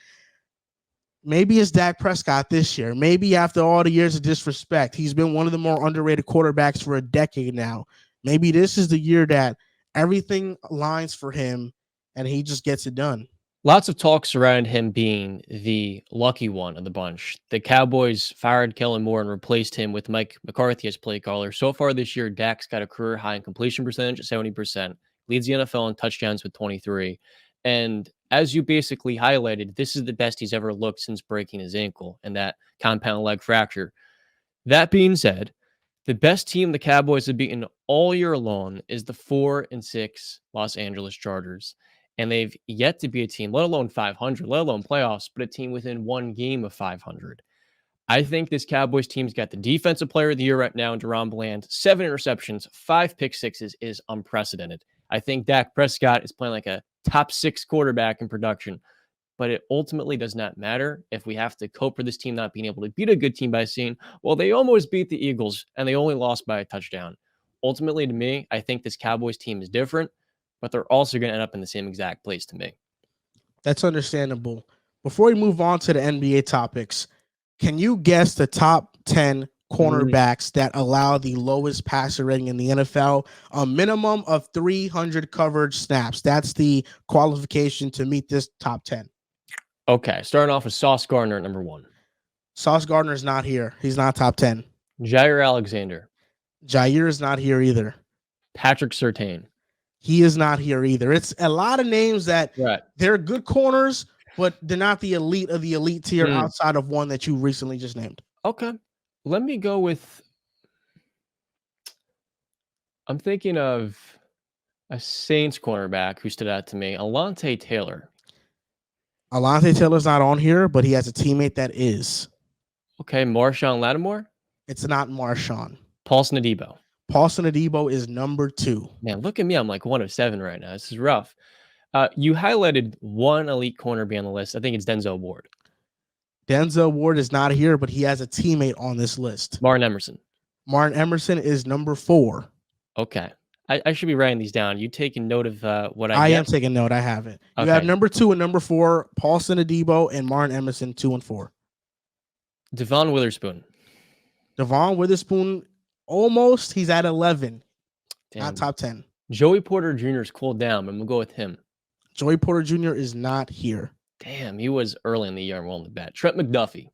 Maybe it's Dak Prescott this year. Maybe after all the years of disrespect, he's been one of the more underrated quarterbacks for a decade now. Maybe this is the year that everything aligns for him and he just gets it done. Lots of talks around him being the lucky one of the bunch. The Cowboys fired Kellen Moore and replaced him with Mike McCarthy as play caller. So far this year, Dak's got a career high in completion percentage at 70%, leads the NFL in touchdowns with 23. And as you basically highlighted, this is the best he's ever looked since breaking his ankle and that compound leg fracture. That being said, the best team the Cowboys have beaten all year long is the 4-6 Los Angeles Chargers. And they've yet to be a team, let alone 500, let alone playoffs, but a team within one game of 500. I think this Cowboys team's got the defensive player of the year right now in Deron Bland. 7 interceptions, 5 pick sixes is unprecedented. I think Dak Prescott is playing like a top 6 quarterback in production, but it ultimately does not matter if we have to cope for this team not being able to beat a good team by saying, well, they almost beat the Eagles and they only lost by a touchdown. Ultimately, to me, I think this Cowboys team is different, but they're also going to end up in the same exact place to me. That's understandable. Before we move on to the NBA topics, can you guess the top 10 cornerbacks that allow the lowest passer rating in the NFL? A minimum of 300 coverage snaps. That's the qualification to meet this top 10. Okay, starting off with Sauce Gardner at number 1. Sauce Gardner's not here. He's not top 10. Jair Alexander. Jair is not here either. Patrick Surtain. He is not here either. It's a lot of names that they're good corners, but they're not the elite of the elite tier outside of one that you recently just named. Okay. Let me go with, I'm thinking of a Saints cornerback who stood out to me, Alontae Taylor. Alontae Taylor's not on here, but he has a teammate that is. Okay, Marshawn Lattimore? It's not Marshawn. Paulson Adebo. Paulson Adebo is number 2. Man, look at me. I'm like 1 of 7 right now. This is rough. You highlighted one elite corner be on the list. I think it's Denzel Ward. Denzel Ward is not here, but he has a teammate on this list. Martin Emerson. Martin Emerson is number 4. Okay. I should be writing these down. You taking note of what I am taking note. I have it. You have number 2 and number 4, Paulson Adebo and Martin Emerson, 2 and 4. Devon Witherspoon. Devon Witherspoon, almost. He's at 11. Damn. Not top 10. Joey Porter Jr. is cooled down. I'm going to go with him. Joey Porter Jr. is not here. Damn, he was early in the year. I'm willing to bet. Trent McDuffie.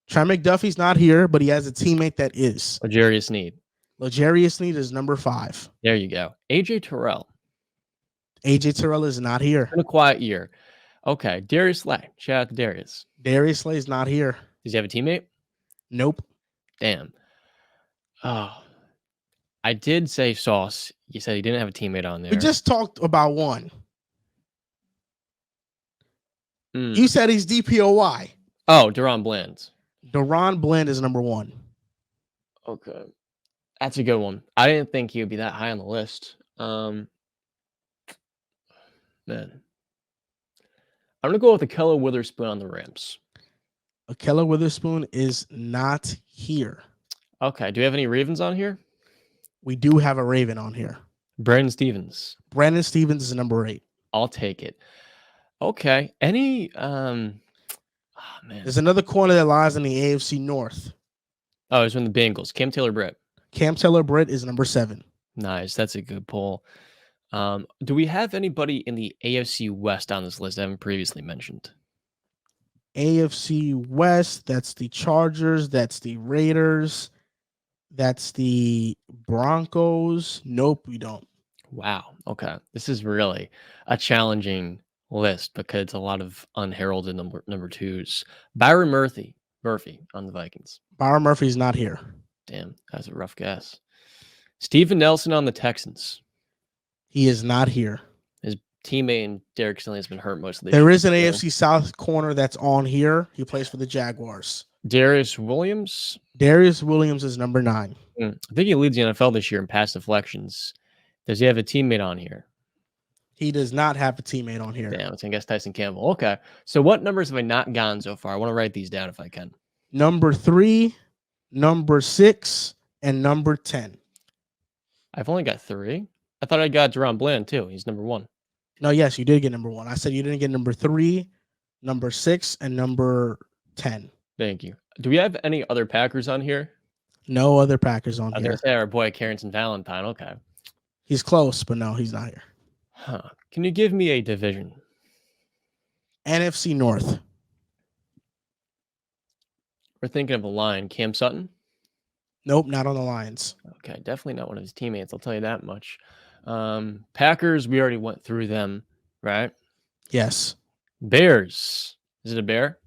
Trent McDuffie's not here, but he has a teammate that is. L'Jarius Sneed. L'Jarius Sneed is number 5. There you go. AJ Terrell. AJ Terrell is not here. Been a quiet year. Okay, Darius Slay. Shout out to Darius. Darius Slay is not here. Does he have a teammate? Nope. Damn. Oh, I did say Sauce. You said he didn't have a teammate on there. We just talked about one. Mm. You said he's DPOY. Oh, Deron Bland. Deron Bland is number 1. Okay. That's a good one. I didn't think he would be that high on the list. Man. I'm going to go with Ahkello Witherspoon on the Rams. Ahkello Witherspoon is not here. Okay. Do we have any Ravens on here? We do have a Raven on here. Brandon Stevens. Brandon Stevens is number 8. I'll take it. Okay. Any man. There's another corner that lies in the AFC North. Oh, it's from the Bengals. Cam Taylor-Britt. Cam Taylor-Britt is number 7. Nice. That's a good pull. Do we have anybody in the AFC West on this list I haven't previously mentioned? AFC West, that's the Chargers, that's the Raiders, that's the Broncos. Nope, we don't. Wow. Okay. This is really a challenging list because it's a lot of unheralded number 2s. Byron Murphy on the Vikings. Byron Murphy's not here. Damn, that's a rough guess. Steven Nelson on the Texans. He is not here. His teammate and Derek Stingley has been hurt most of the There year. is an AFC South corner that's on here. He plays for the Jaguars. Darius Williams. Darius Williams is number 9. I think he leads the NFL this year in pass deflections. Does he have a teammate on here? He does not have a teammate on here. Damn, I guess Tyson Campbell. Okay. So what numbers have I not gotten so far? I want to write these down if I can. Number 3, number 6, and number 10. I've only got 3. I thought I got Deron Bland too. He's number 1. No, yes, you did get number 1. I said you didn't get number 3, number 6, and number 10. Thank you. Do we have any other Packers on here? No other Packers on I was here. going to say our boy Carrington Valentine. Okay. He's close, but no, he's not here. Huh. Can you give me a division? NFC North. We're thinking of a line. Cam Sutton? Nope, not on the Lions. Okay, definitely not one of his teammates. I'll tell you that much. Packers, we already went through them, right? Yes. Bears. Is it a bear?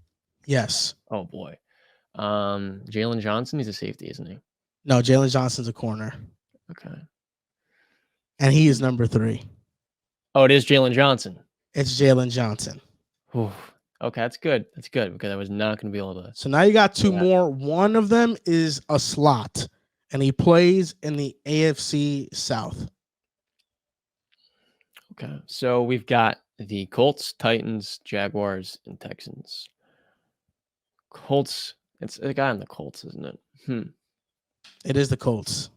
Yes. Oh, boy. Jalen Johnson, he's a safety, isn't he? No, Jalen Johnson's a corner. Okay. And he is number 3. Oh, it is Jalen Johnson. It's Jalen Johnson. Whew. Okay, that's good. That's good because I was not going to be able to. So now you got 2 more. One of them is a slot, and he plays in the AFC South. Okay, so we've got the Colts, Titans, Jaguars, and Texans. Colts. It's a guy on the Colts, isn't it? It is the Colts.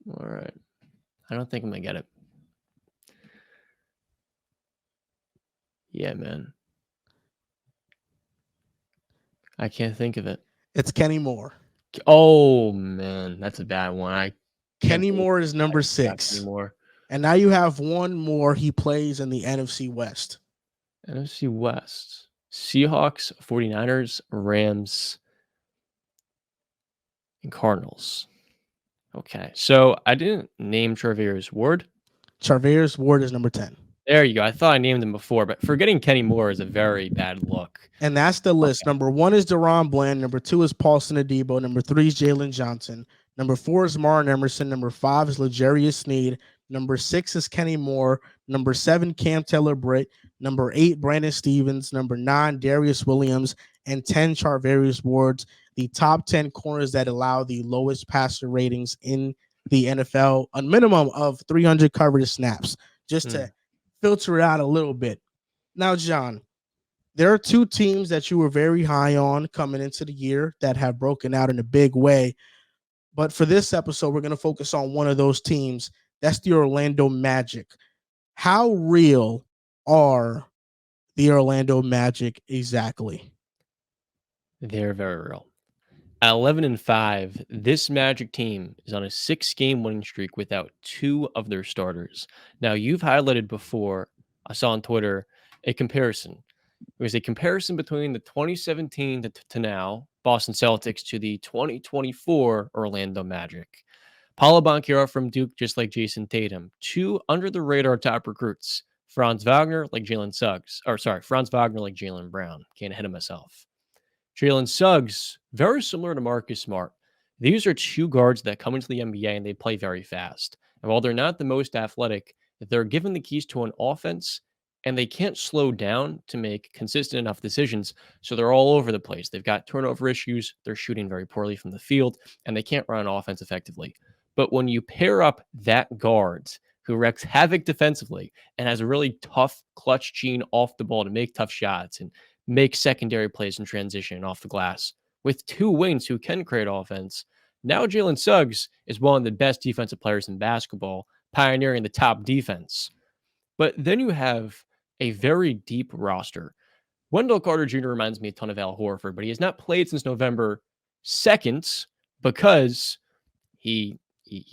All right. I don't think I'm going to get it. Yeah, man. I can't think of it. It's Kenny Moore. Oh, man. That's a bad one. Kenny Moore is number 6. Anymore. And now you have one more. He plays in the NFC West. NFC West. Seahawks, 49ers, Rams, and Cardinals. Okay. So I didn't name Charvarius Ward. Charvarius Ward is number 10. There you go. I thought I named him before, but forgetting Kenny Moore is a very bad look. And that's the list. Okay. Number 1 is Deron Bland. Number 2 is Paulson Adebo. Number 3 is Jalen Johnson. Number 4 is Moran Emerson. Number 5 is L'Jarius Sneed. Number 6 is Kenny Moore. Number 7, Cam Taylor-Britt. Number 8, Brandon Stevens. Number 9, Darius Williams. And 10, Charvarius Wards. The top 10 corners that allow the lowest passer ratings in the NFL. A minimum of 300 coverage snaps. Just to filter it out a little bit. Now, John, there are 2 teams that you were very high on coming into the year that have broken out in a big way. But for this episode, we're going to focus on one of those teams. That's the Orlando Magic. How real are the Orlando Magic exactly? They're very real. At 11-5, this Magic team is on a 6-game winning streak without 2 of their starters. Now, you've highlighted before, I saw on Twitter, a comparison. It was a comparison between the 2017 to now Boston Celtics to the 2024 Orlando Magic. Paulo Banchero from Duke, just like Jason Tatum. 2 under-the-radar top recruits. Franz Wagner like Jalen Suggs. Or sorry, Franz Wagner like Jalen Brown. Can't ahead of myself. Jalen Suggs, very similar to Marcus Smart. These are two guards that come into the NBA and they play very fast. And while they're not the most athletic, they're given the keys to an offense and they can't slow down to make consistent enough decisions. So they're all over the place. They've got turnover issues. They're shooting very poorly from the field and they can't run an offense effectively. But when you pair up that guard who wreaks havoc defensively and has a really tough clutch gene off the ball to make tough shots and make secondary plays in transition off the glass with two wings who can create offense. Now Jalen Suggs is one of the best defensive players in basketball, pioneering the top defense. But then you have a very deep roster. Wendell Carter Jr. reminds me a ton of Al Horford, but he has not played since November 2nd because he's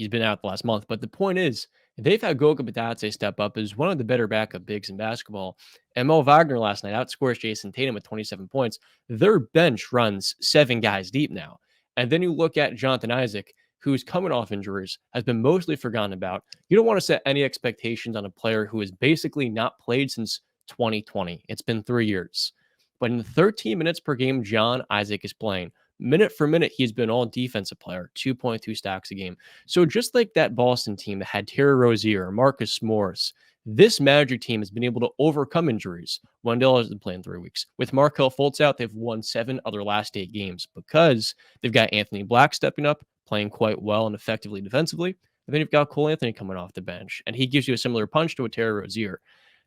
been out the last month. But the point is, they've had Goga Bitadze step up as one of the better backup bigs in basketball. And Mo Wagner last night outscores Jason Tatum with 27 points. Their bench runs 7 guys deep now. And then you look at Jonathan Isaac, who's coming off injuries, has been mostly forgotten about. You don't want to set any expectations on a player who has basically not played since 2020. It's been 3 years. But in 13 minutes per game, John Isaac is playing. Minute for minute, he's been all defensive player, 2.2 stacks a game. So just like that Boston team that had Terry Rozier, Marcus Morris, this Magic team has been able to overcome injuries. Wendell hasn't played in 3 weeks. With Markelle Fultz out, they've won 7 of their last 8 games because they've got Anthony Black stepping up, playing quite well and effectively defensively. And then you've got Cole Anthony coming off the bench, and he gives you a similar punch to a Terry Rozier.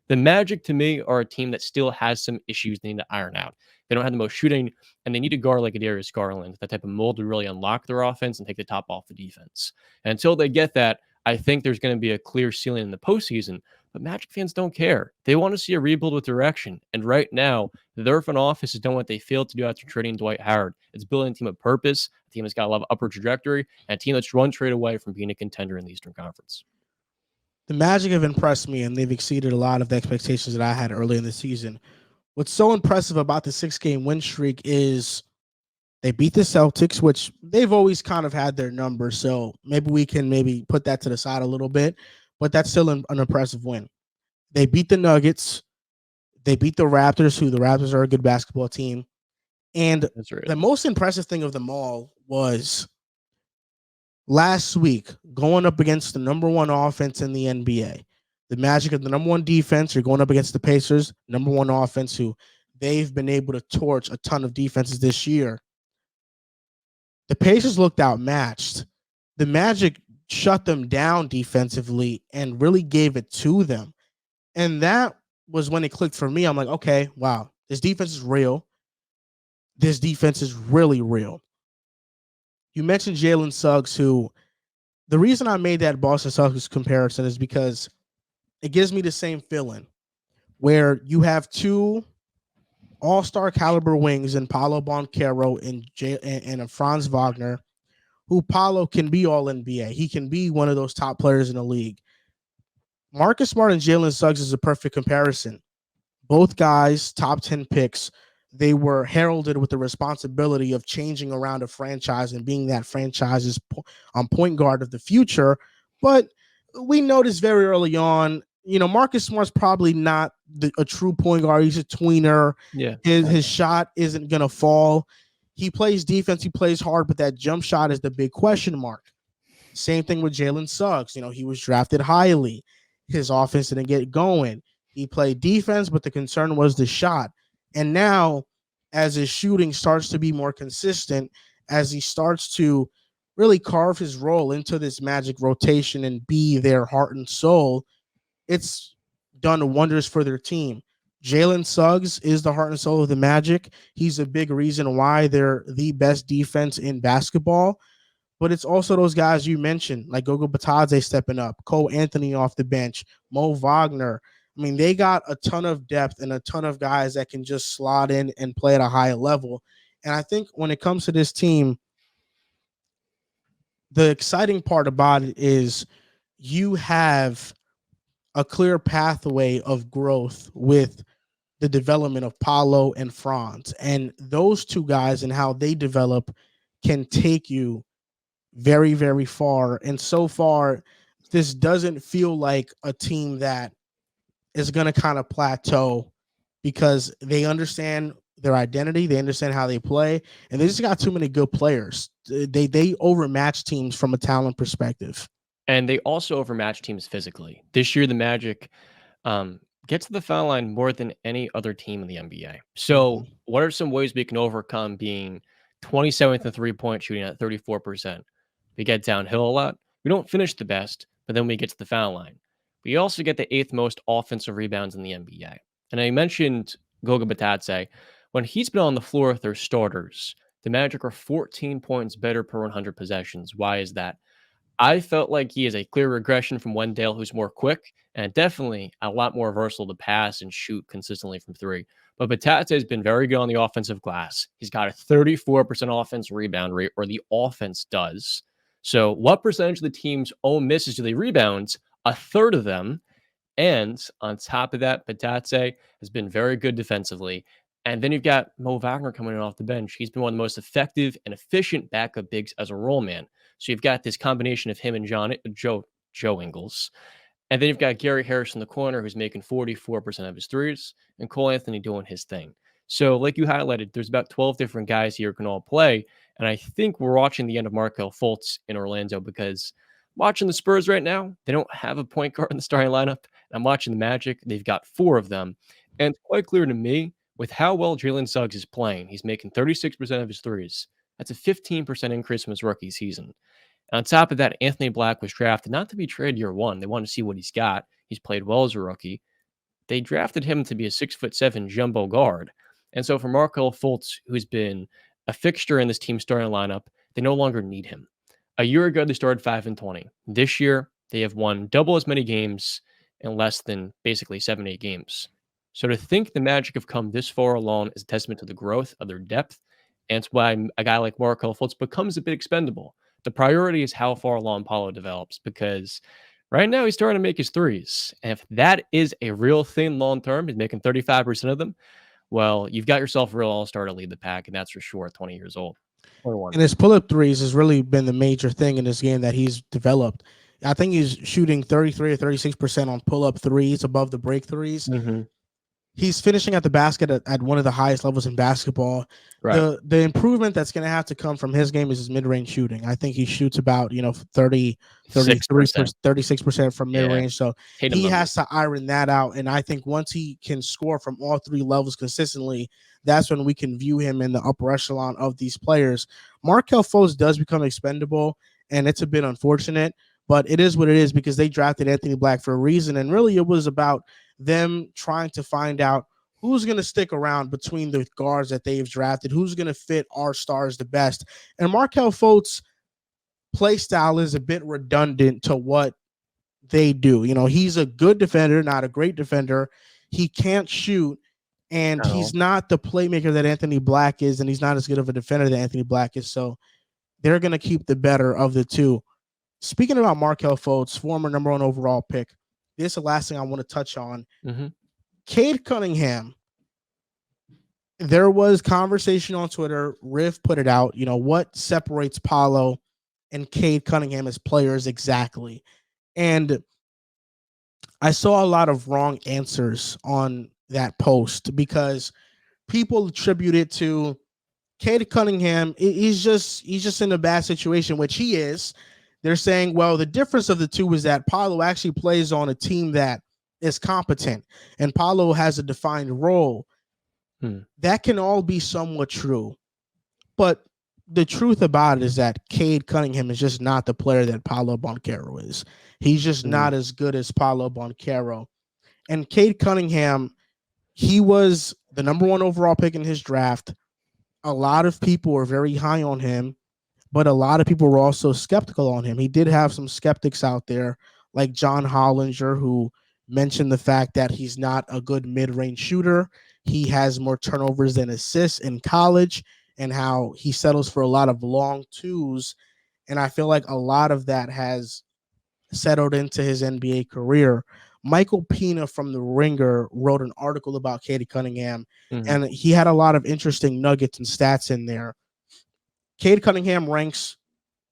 The Magic, to me, are a team that still has some issues they need to iron out. They don't have the most shooting, and they need a guard like a Darius Garland, that type of mold to really unlock their offense and take the top off the defense. And until they get that, I think there's going to be a clear ceiling in the postseason. But Magic fans don't care. They want to see a rebuild with direction. And right now, their front office has done what they failed to do after trading Dwight Howard. It's building a team of purpose, a team that's got a lot of upward trajectory, and a team that's one trade away from being a contender in the Eastern Conference. The Magic have impressed me, and they've exceeded a lot of the expectations that I had early in the season. What's so impressive about the 6-game win streak is they beat the Celtics, which they've always kind of had their number. So maybe we can put that to the side a little bit, but that's still an impressive win. They beat the Nuggets. They beat the Raptors, who the Raptors are a good basketball team. And That's right. the most impressive thing of them all was last week going up against the number 1 offense in the NBA. The Magic are the number 1 defense. You're going up against the Pacers, number 1 offense, who they've been able to torch a ton of defenses this year. The Pacers looked outmatched. The Magic shut them down defensively and really gave it to them. And that was when it clicked for me. I'm like, okay, wow, this defense is real. This defense is really real. You mentioned Jalen Suggs, who the reason I made that Boston Celtics comparison is because it gives me the same feeling where you have 2 all-star caliber wings in Paolo Banchero and Franz Wagner, who Paolo can be all NBA. He can be one of those top players in the league. Marcus Smart and Jalen Suggs is a perfect comparison. Both guys, top 10 picks. They were heralded with the responsibility of changing around a franchise and being that franchise's point guard of the future. But we noticed very early on, Marcus Smart's probably not a true point guard. He's a tweener. Yeah. His shot isn't going to fall. He plays defense. He plays hard, but that jump shot is the big question mark. Same thing with Jalen Suggs. He was drafted highly. His offense didn't get going. He played defense, but the concern was the shot. And now, as his shooting starts to be more consistent, as he starts to really carve his role into this Magic rotation and be their heart and soul, it's done wonders for their team. Jalen Suggs is the heart and soul of the Magic. He's a big reason why they're the best defense in basketball. But it's also those guys you mentioned, like Goga Bitadze stepping up, Cole Anthony off the bench, Mo Wagner. I mean, they got a ton of depth and a ton of guys that can just slot in and play at a high level. And I think when it comes to this team, the exciting part about it is you have a clear pathway of growth with the development of Paolo and Franz. And those 2 guys and how they develop can take you very, very far. And so far, this doesn't feel like a team that is going to kind of plateau because they understand their identity, they understand how they play, and they just got too many good players. They overmatch teams from a talent perspective. And they also overmatch teams physically. This year, the Magic get to the foul line more than any other team in the NBA. So, Mhm. what are some ways we can overcome being 27th in three-point shooting at 34%? We get downhill a lot. We don't finish the best, but then we get to the foul line. We also get the eighth most offensive rebounds in the NBA. And I mentioned Goga Batadze. When he's been on the floor with their starters, the Magic are 14 points better per 100 possessions. Why is that? I felt like he is a clear regression from Wendell, who's more quick and definitely a lot more versatile to pass and shoot consistently from three. But Batate has been very good on the offensive glass. He's got a 34% offense rebound rate, or the offense does. So, what percentage of the team's own misses do they rebound? A third of them. And on top of that, Batate has been very good defensively. And then you've got Mo Wagner coming in off the bench. He's been one of the most effective and efficient backup bigs as a role man. So you've got this combination of him and Joe Ingles. And then you've got Gary Harris in the corner who's making 44% of his threes, and Cole Anthony doing his thing. So, like you highlighted, there's about 12 different guys here who can all play. And I think we're watching the end of Markelle Fultz in Orlando because watching the Spurs right now, they don't have a point guard in the starting lineup. And I'm watching the Magic, they've got four of them. And it's quite clear to me with how well Jalen Suggs is playing. He's making 36% of his threes. That's a 15% increase from his rookie season. And on top of that, Anthony Black was drafted not to be traded year one. They want to see what he's got. He's played well as a rookie. They drafted him to be a 6'7" jumbo guard. And so for Markelle Fultz, who's been a fixture in this team starting lineup, they no longer need him. A year ago, they started 5-20. This year, they have won double as many games in less than basically 7-8 games. So to think the Magic have come this far along is a testament to the growth of their depth. And it's why a guy like Markelle Fultz becomes a bit expendable. The priority is how far along Paulo develops because right now he's starting to make his threes. And if that is a real thing long term, he's making 35% of them. Well, you've got yourself a real all-star to lead the pack, and that's for sure at 20 years old. 21. And his pull-up threes has really been the major thing in this game that he's developed. I think he's shooting 33 or 36% on pull-up threes above the break threes. Mm-hmm. He's finishing at the basket at one of the highest levels in basketball. Right. The improvement that's going to have to come from his game is his mid-range shooting. I think he shoots about 30, 33, 6%. 36% from Yeah. mid-range. So Tatum he numbers. has to iron that out. And I think once he can score from all three levels consistently, that's when we can view him in the upper echelon of these players. Markelle Fultz does become expendable, and it's a bit unfortunate, but it is what it is because they drafted Anthony Black for a reason. And really it was about them trying to find out who's going to stick around between the guards that they've drafted, who's going to fit our stars the best. And Markelle Fultz play style is a bit redundant to what they do. He's a good defender, not a great defender. He can't shoot, and he's not the playmaker that Anthony Black is, and he's not as good of a defender that Anthony Black is. So they're going to keep the better of the two. Speaking about Markelle Fultz, former number one overall pick, this is the last thing I want to touch on. Mm-hmm. Cade Cunningham. There was conversation on Twitter. Riff put it out. What separates Paulo and Cade Cunningham as players exactly? And I saw a lot of wrong answers on that post because people attribute it to Cade Cunningham. He's just in a bad situation, which he is. They're saying, well, the difference of the two is that Paulo actually plays on a team that is competent, and Paulo has a defined role. That can all be somewhat true. But the truth about it is that Cade Cunningham is just not the player that Paolo Banchero is. He's just not as good as Paolo Banchero. And Cade Cunningham, he was the number one overall pick in his draft. A lot of people were very high on him, but a lot of people were also skeptical on him. He did have some skeptics out there, like John Hollinger, who mentioned the fact that he's not a good mid-range shooter. He has more turnovers than assists in college, and how he settles for a lot of long twos. And I feel like a lot of that has settled into his NBA career. Michael Pina from The Ringer wrote an article about Cade Cunningham, and he had a lot of interesting nuggets and stats in there. Cade Cunningham ranks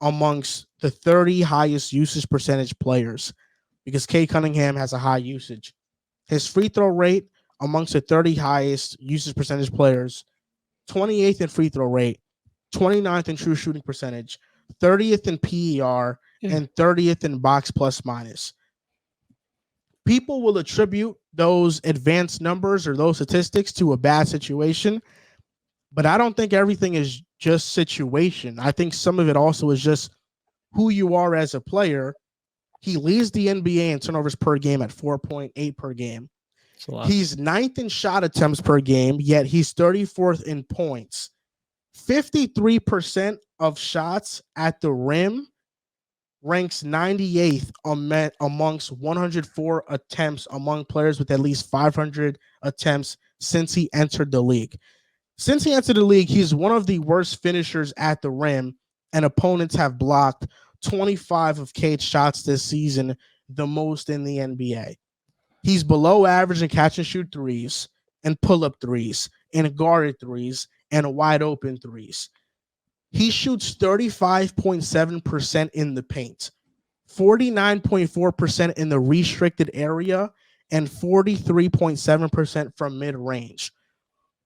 amongst the 30 highest usage percentage players because Cade Cunningham has a high usage. His free throw rate amongst the 30 highest usage percentage players, 28th in free throw rate, 29th in true shooting percentage, 30th in PER, Yeah. and 30th in box plus minus. People will attribute those advanced numbers or those statistics to a bad situation, but I don't think everything is just situation. I think some of it also is just who you are as a player. He leads the NBA in turnovers per game at 4.8 per game. It's a lot. He's ninth in shot attempts per game, yet he's 34th in points. 53% of shots at the rim, ranks 98th amongst 104 attempts among players with at least 500 attempts since he entered the league. Since he entered the league, he's one of the worst finishers at the rim, and opponents have blocked 25 of Cade's shots this season, the most in the NBA. He's below average in catch and shoot threes and pull-up threes and guarded threes and wide open threes. He shoots 35.7% in the paint, 49.4% in the restricted area, and 43.7% from mid-range.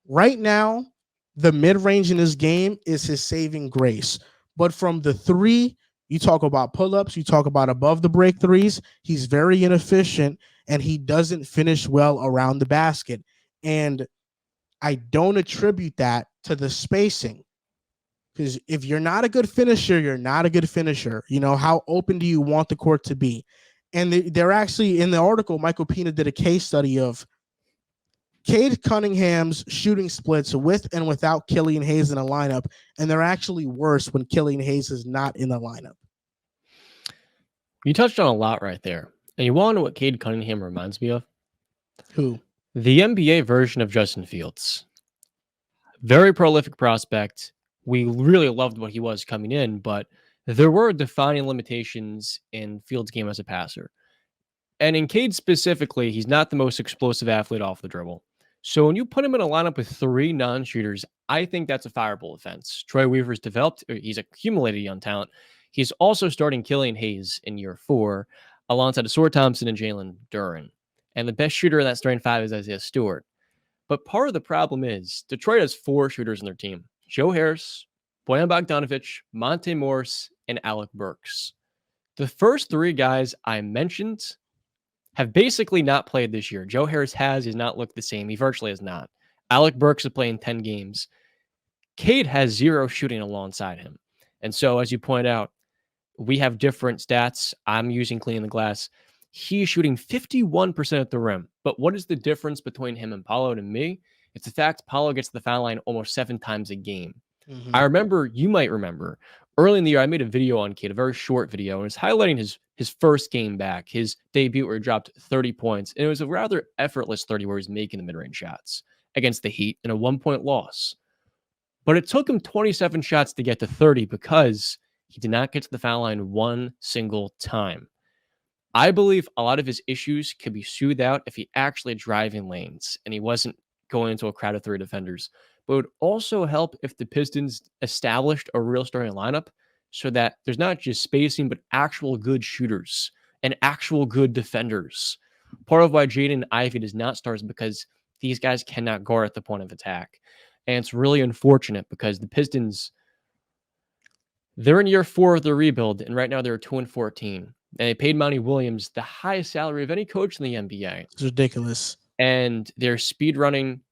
Right now, the mid-range in his game is his saving grace. But from the three, you talk about pull-ups, you talk about above the break threes, he's very inefficient and he doesn't finish well around the basket. And I don't attribute that to the spacing. Because if you're not a good finisher, you're not a good finisher. You know, how open do you want the court to be? And they're actually, in the article, Michael Pina did a case study of Cade Cunningham's shooting splits with and without Killian Hayes in a lineup, and they're actually worse when Killian Hayes is not in the lineup. You touched on a lot right there. And you want to know what Cade Cunningham reminds me of? Who? The NBA version of Justin Fields. Very prolific prospect. We really loved what he was coming in, but there were defining limitations in Fields' game as a passer. And in Cade specifically, he's not the most explosive athlete off the dribble. So when you put him in a lineup with three non-shooters, I think that's a fireable offense. Troy Weaver's developed, he's accumulated young talent. He's also starting Killian Hayes in year 4, alongside Asor Thompson and Jalen Duren. And the best shooter in that starting 5 is Isaiah Stewart. But part of the problem is Detroit has 4 shooters in their team. Joe Harris, Bojan Bogdanovic, Monte Morris, and Alec Burks. The first 3 guys I mentioned have basically not played this year. Joe Harris has not looked the same. He virtually has not. Alec Burks is playing 10 games. Cade has 0 shooting alongside him. And so, as you point out, we have different stats. I'm using clean the glass. He's shooting 51% at the rim. But what is the difference between him and Paulo and me? It's the fact Paulo gets to the foul line almost 7 times a game. Mm-hmm. I remember, you might remember, early in the year, I made a video on Cade, a very short video, and it's highlighting his first game back, his debut where he dropped 30 points. And it was a rather effortless 30 where he's making the mid-range shots against the Heat in a 1-point loss. But it took him 27 shots to get to 30 because he did not get to the foul line one single time. I believe a lot of his issues could be smoothed out if he actually driving lanes and he wasn't going into a crowd of 3 defenders. But it would also help if the Pistons established a real starting lineup so that there's not just spacing, but actual good shooters and actual good defenders. Part of why Jaden Ivey does not start is because these guys cannot guard at the point of attack. And it's really unfortunate because the Pistons, they're in year 4 of their rebuild, and right now they're 2-14. And they paid Monty Williams the highest salary of any coach in the NBA. It's ridiculous. And they're speed running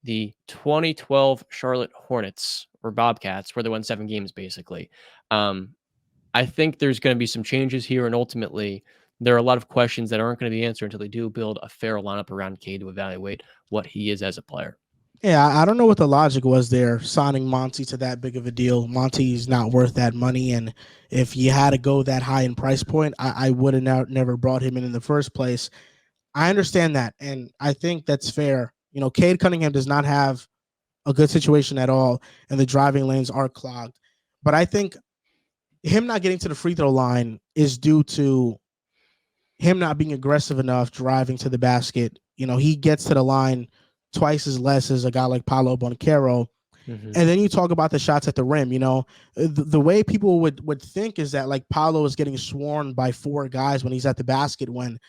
the 2012 Charlotte Hornets or Bobcats, where they won 7 games, basically. I think there's going to be some changes here, and ultimately, there are a lot of questions that aren't going to be answered until they do build a fair lineup around Cade to evaluate what he is as a player. Yeah, I don't know what the logic was there, signing Monty to that big of a deal. Monty's not worth that money, and if you had to go that high in price point, I would have never brought him in the first place. I understand that, and I think that's fair. You know, Cade Cunningham does not have a good situation at all, and the driving lanes are clogged. But I think him not getting to the free throw line is due to him not being aggressive enough driving to the basket. You know, he gets to the line twice as less as a guy like Paolo Banchero. Mm-hmm. And then you talk about the shots at the rim. You know, the way people would think is that like Paolo is getting swarmed by 4 guys when he's at the basket, when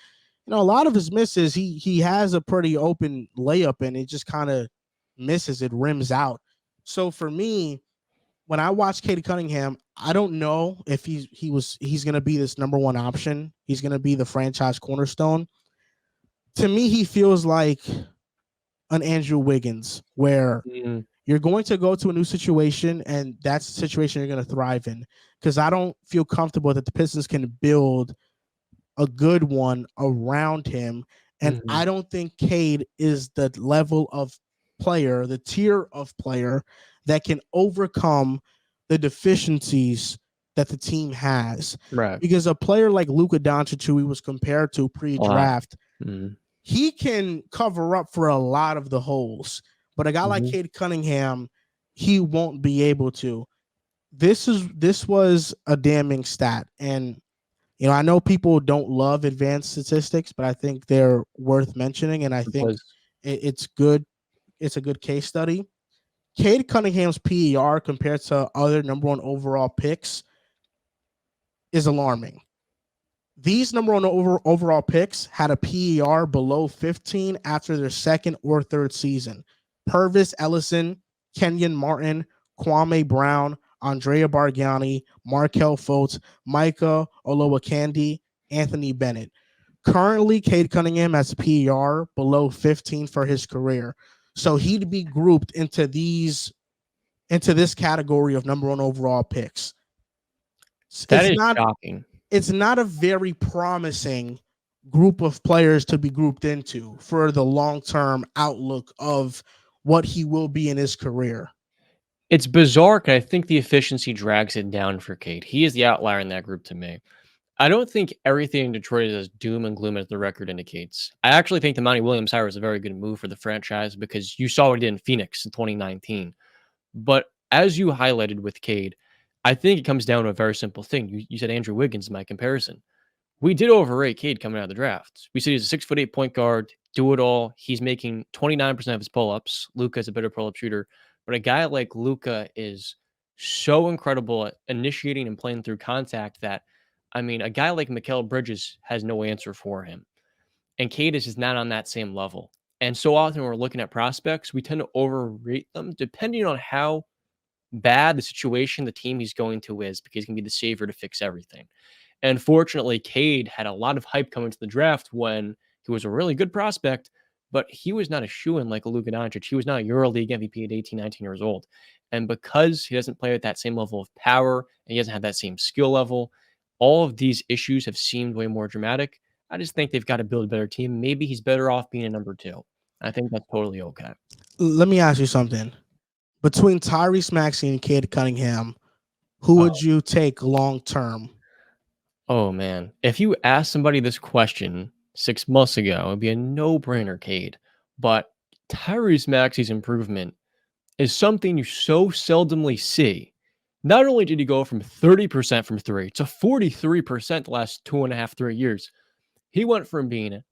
A lot of his misses, he has a pretty open layup and it just kind of misses. It rims out. So for me, when I watch Cade Cunningham, I don't know if he's gonna be this number one option. He's gonna be the franchise cornerstone. To me, he feels like an Andrew Wiggins, where Mm, you're going to go to a new situation, and that's the situation you're going to thrive in. Because I don't feel comfortable that the Pistons can build a good one around him. And mhm. I don't think Cade is the level of player, the tier of player that can overcome the deficiencies that the team has. Right. Because a player like Luka Doncic, who he was compared to A lot. pre-draft, Mm, he can cover up for a lot of the holes. But a guy like mhm. Cade Cunningham, he won't be able to. This was a damning stat, and I know people don't love advanced statistics, but I think they're worth mentioning, and I It think was it's good. It's a good case study. Cade Cunningham's PER compared to other number one overall picks is alarming. These number one overall picks had a PER below 15 after their second or third season. Purvis Ellison, Kenyon Martin, Kwame Brown, Andrea Bargnani, Markel Fultz, Micah Olowokandi, Anthony Bennett. Currently, Cade Cunningham has a PER below 15 for his career. So he'd be grouped into this category of number one overall picks. that It's is not shocking. it's not a very promising group of players to be grouped into for the long-term outlook of what he will be in his career. It's bizarre, and I think the efficiency drags it down for Cade. He is the outlier in that group to me. I don't think everything in Detroit is as doom and gloom as the record indicates. I actually think the Monty Williams hire was a very good move for the franchise because you saw what he did in Phoenix in 2019. But as you highlighted with Cade, I think it comes down to a very simple thing. You said Andrew Wiggins in my comparison. We did overrate Cade coming out of the draft. We said he's a 6'8" point guard, do it all. He's making 29% of his pull ups. Luka is a better pull up shooter. But a guy like Luka is so incredible at initiating and playing through contact that, I mean, a guy like Mikal Bridges has no answer for him. And Cade is just not on that same level. And so often when we're looking at prospects, we tend to overrate them depending on how bad the situation the team he's going to is because he can be the savior to fix everything. And fortunately, Cade had a lot of hype coming to the draft when he was a really good prospect, but he was not a shoo-in like a Luka Doncic. He was not a EuroLeague MVP at 18, 19 years old. And because he doesn't play at that same level of power and he doesn't have that same skill level, all of these issues have seemed way more dramatic. I just think they've got to build a better team. Maybe he's better off being a number two. I think that's totally okay. Let me ask you something. Between Tyrese Maxey and Cade Cunningham, who would you take long term? Oh man, if you asked somebody this question 6 months ago, it'd be a no-brainer, Cade. But Tyrese Maxey's improvement is something you so seldomly see. Not only did he go from 30% from three to 43% the last 2.5, 3 years, he went from being a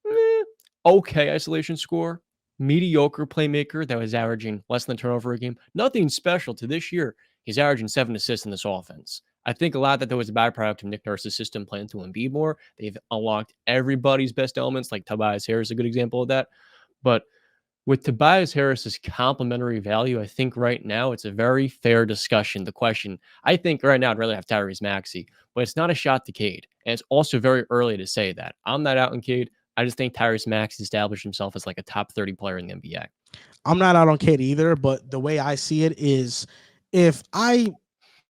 okay isolation score, mediocre playmaker that was averaging less than a turnover a game, nothing special to this year. He's averaging 7 assists in this offense. I think a lot of that, though, is a byproduct of Nick Nurse's system playing to Embiid more. They've unlocked everybody's best elements, like Tobias Harris is a good example of that. But with Tobias Harris's complementary value, I think right now it's a very fair discussion. The question, I think right now I'd rather have Tyrese Maxey, but it's not a shot to Cade. And it's also very early to say that. I'm not out on Cade. I just think Tyrese Maxey established himself as like a top 30 player in the NBA. I'm not out on Cade either, but the way I see it is if I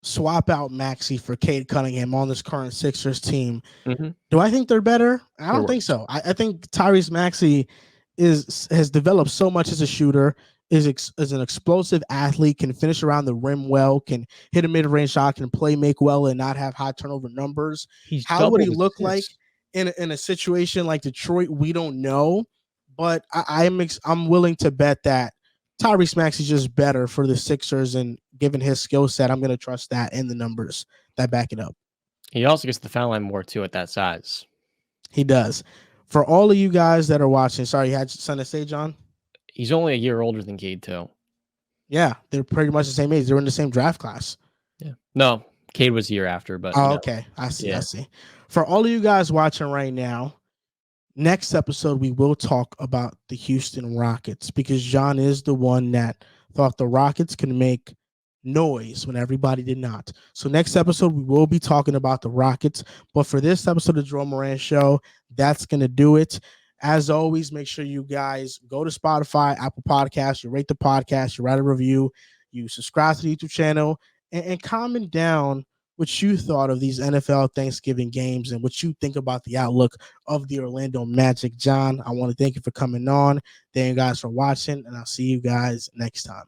swap out Maxey for Cade Cunningham on this current Sixers team, Mm-hmm. do I think they're better? I They're don't think worse. so. I think Tyrese Maxey has developed so much as a shooter, is an explosive athlete, can finish around the rim well, can hit a mid-range shot, can play make well, and not have high turnover numbers. He's How would he doubled his look like assists. in a situation like Detroit? We don't know, but I'm willing to bet that Tyrese Maxey's just better for the Sixers, and given his skill set, I'm going to trust that in the numbers that back it up. He also gets the foul line more too at that size. He does. For all of you guys that are watching, sorry, you had something to say, John? He's only a year older than Cade too. Yeah, they're pretty much the same age. They're in the same draft class. Yeah. No, Cade was a year after, but Oh, okay. I see. I yeah. see. For all of you guys watching right now, Next episode, we will talk about the Houston Rockets because John is the one that thought the Rockets can make noise when everybody did not. So next episode, we will be talking about the Rockets. But for this episode of the Joel Moran Show, that's going to do it. As always, make sure you guys go to Spotify, Apple Podcasts, you rate the podcast, you write a review, you subscribe to the YouTube channel, and comment down what you thought of these NFL Thanksgiving games and what you think about the outlook of the Orlando Magic. John, I want to thank you for coming on. Thank you guys for watching, and I'll see you guys next time.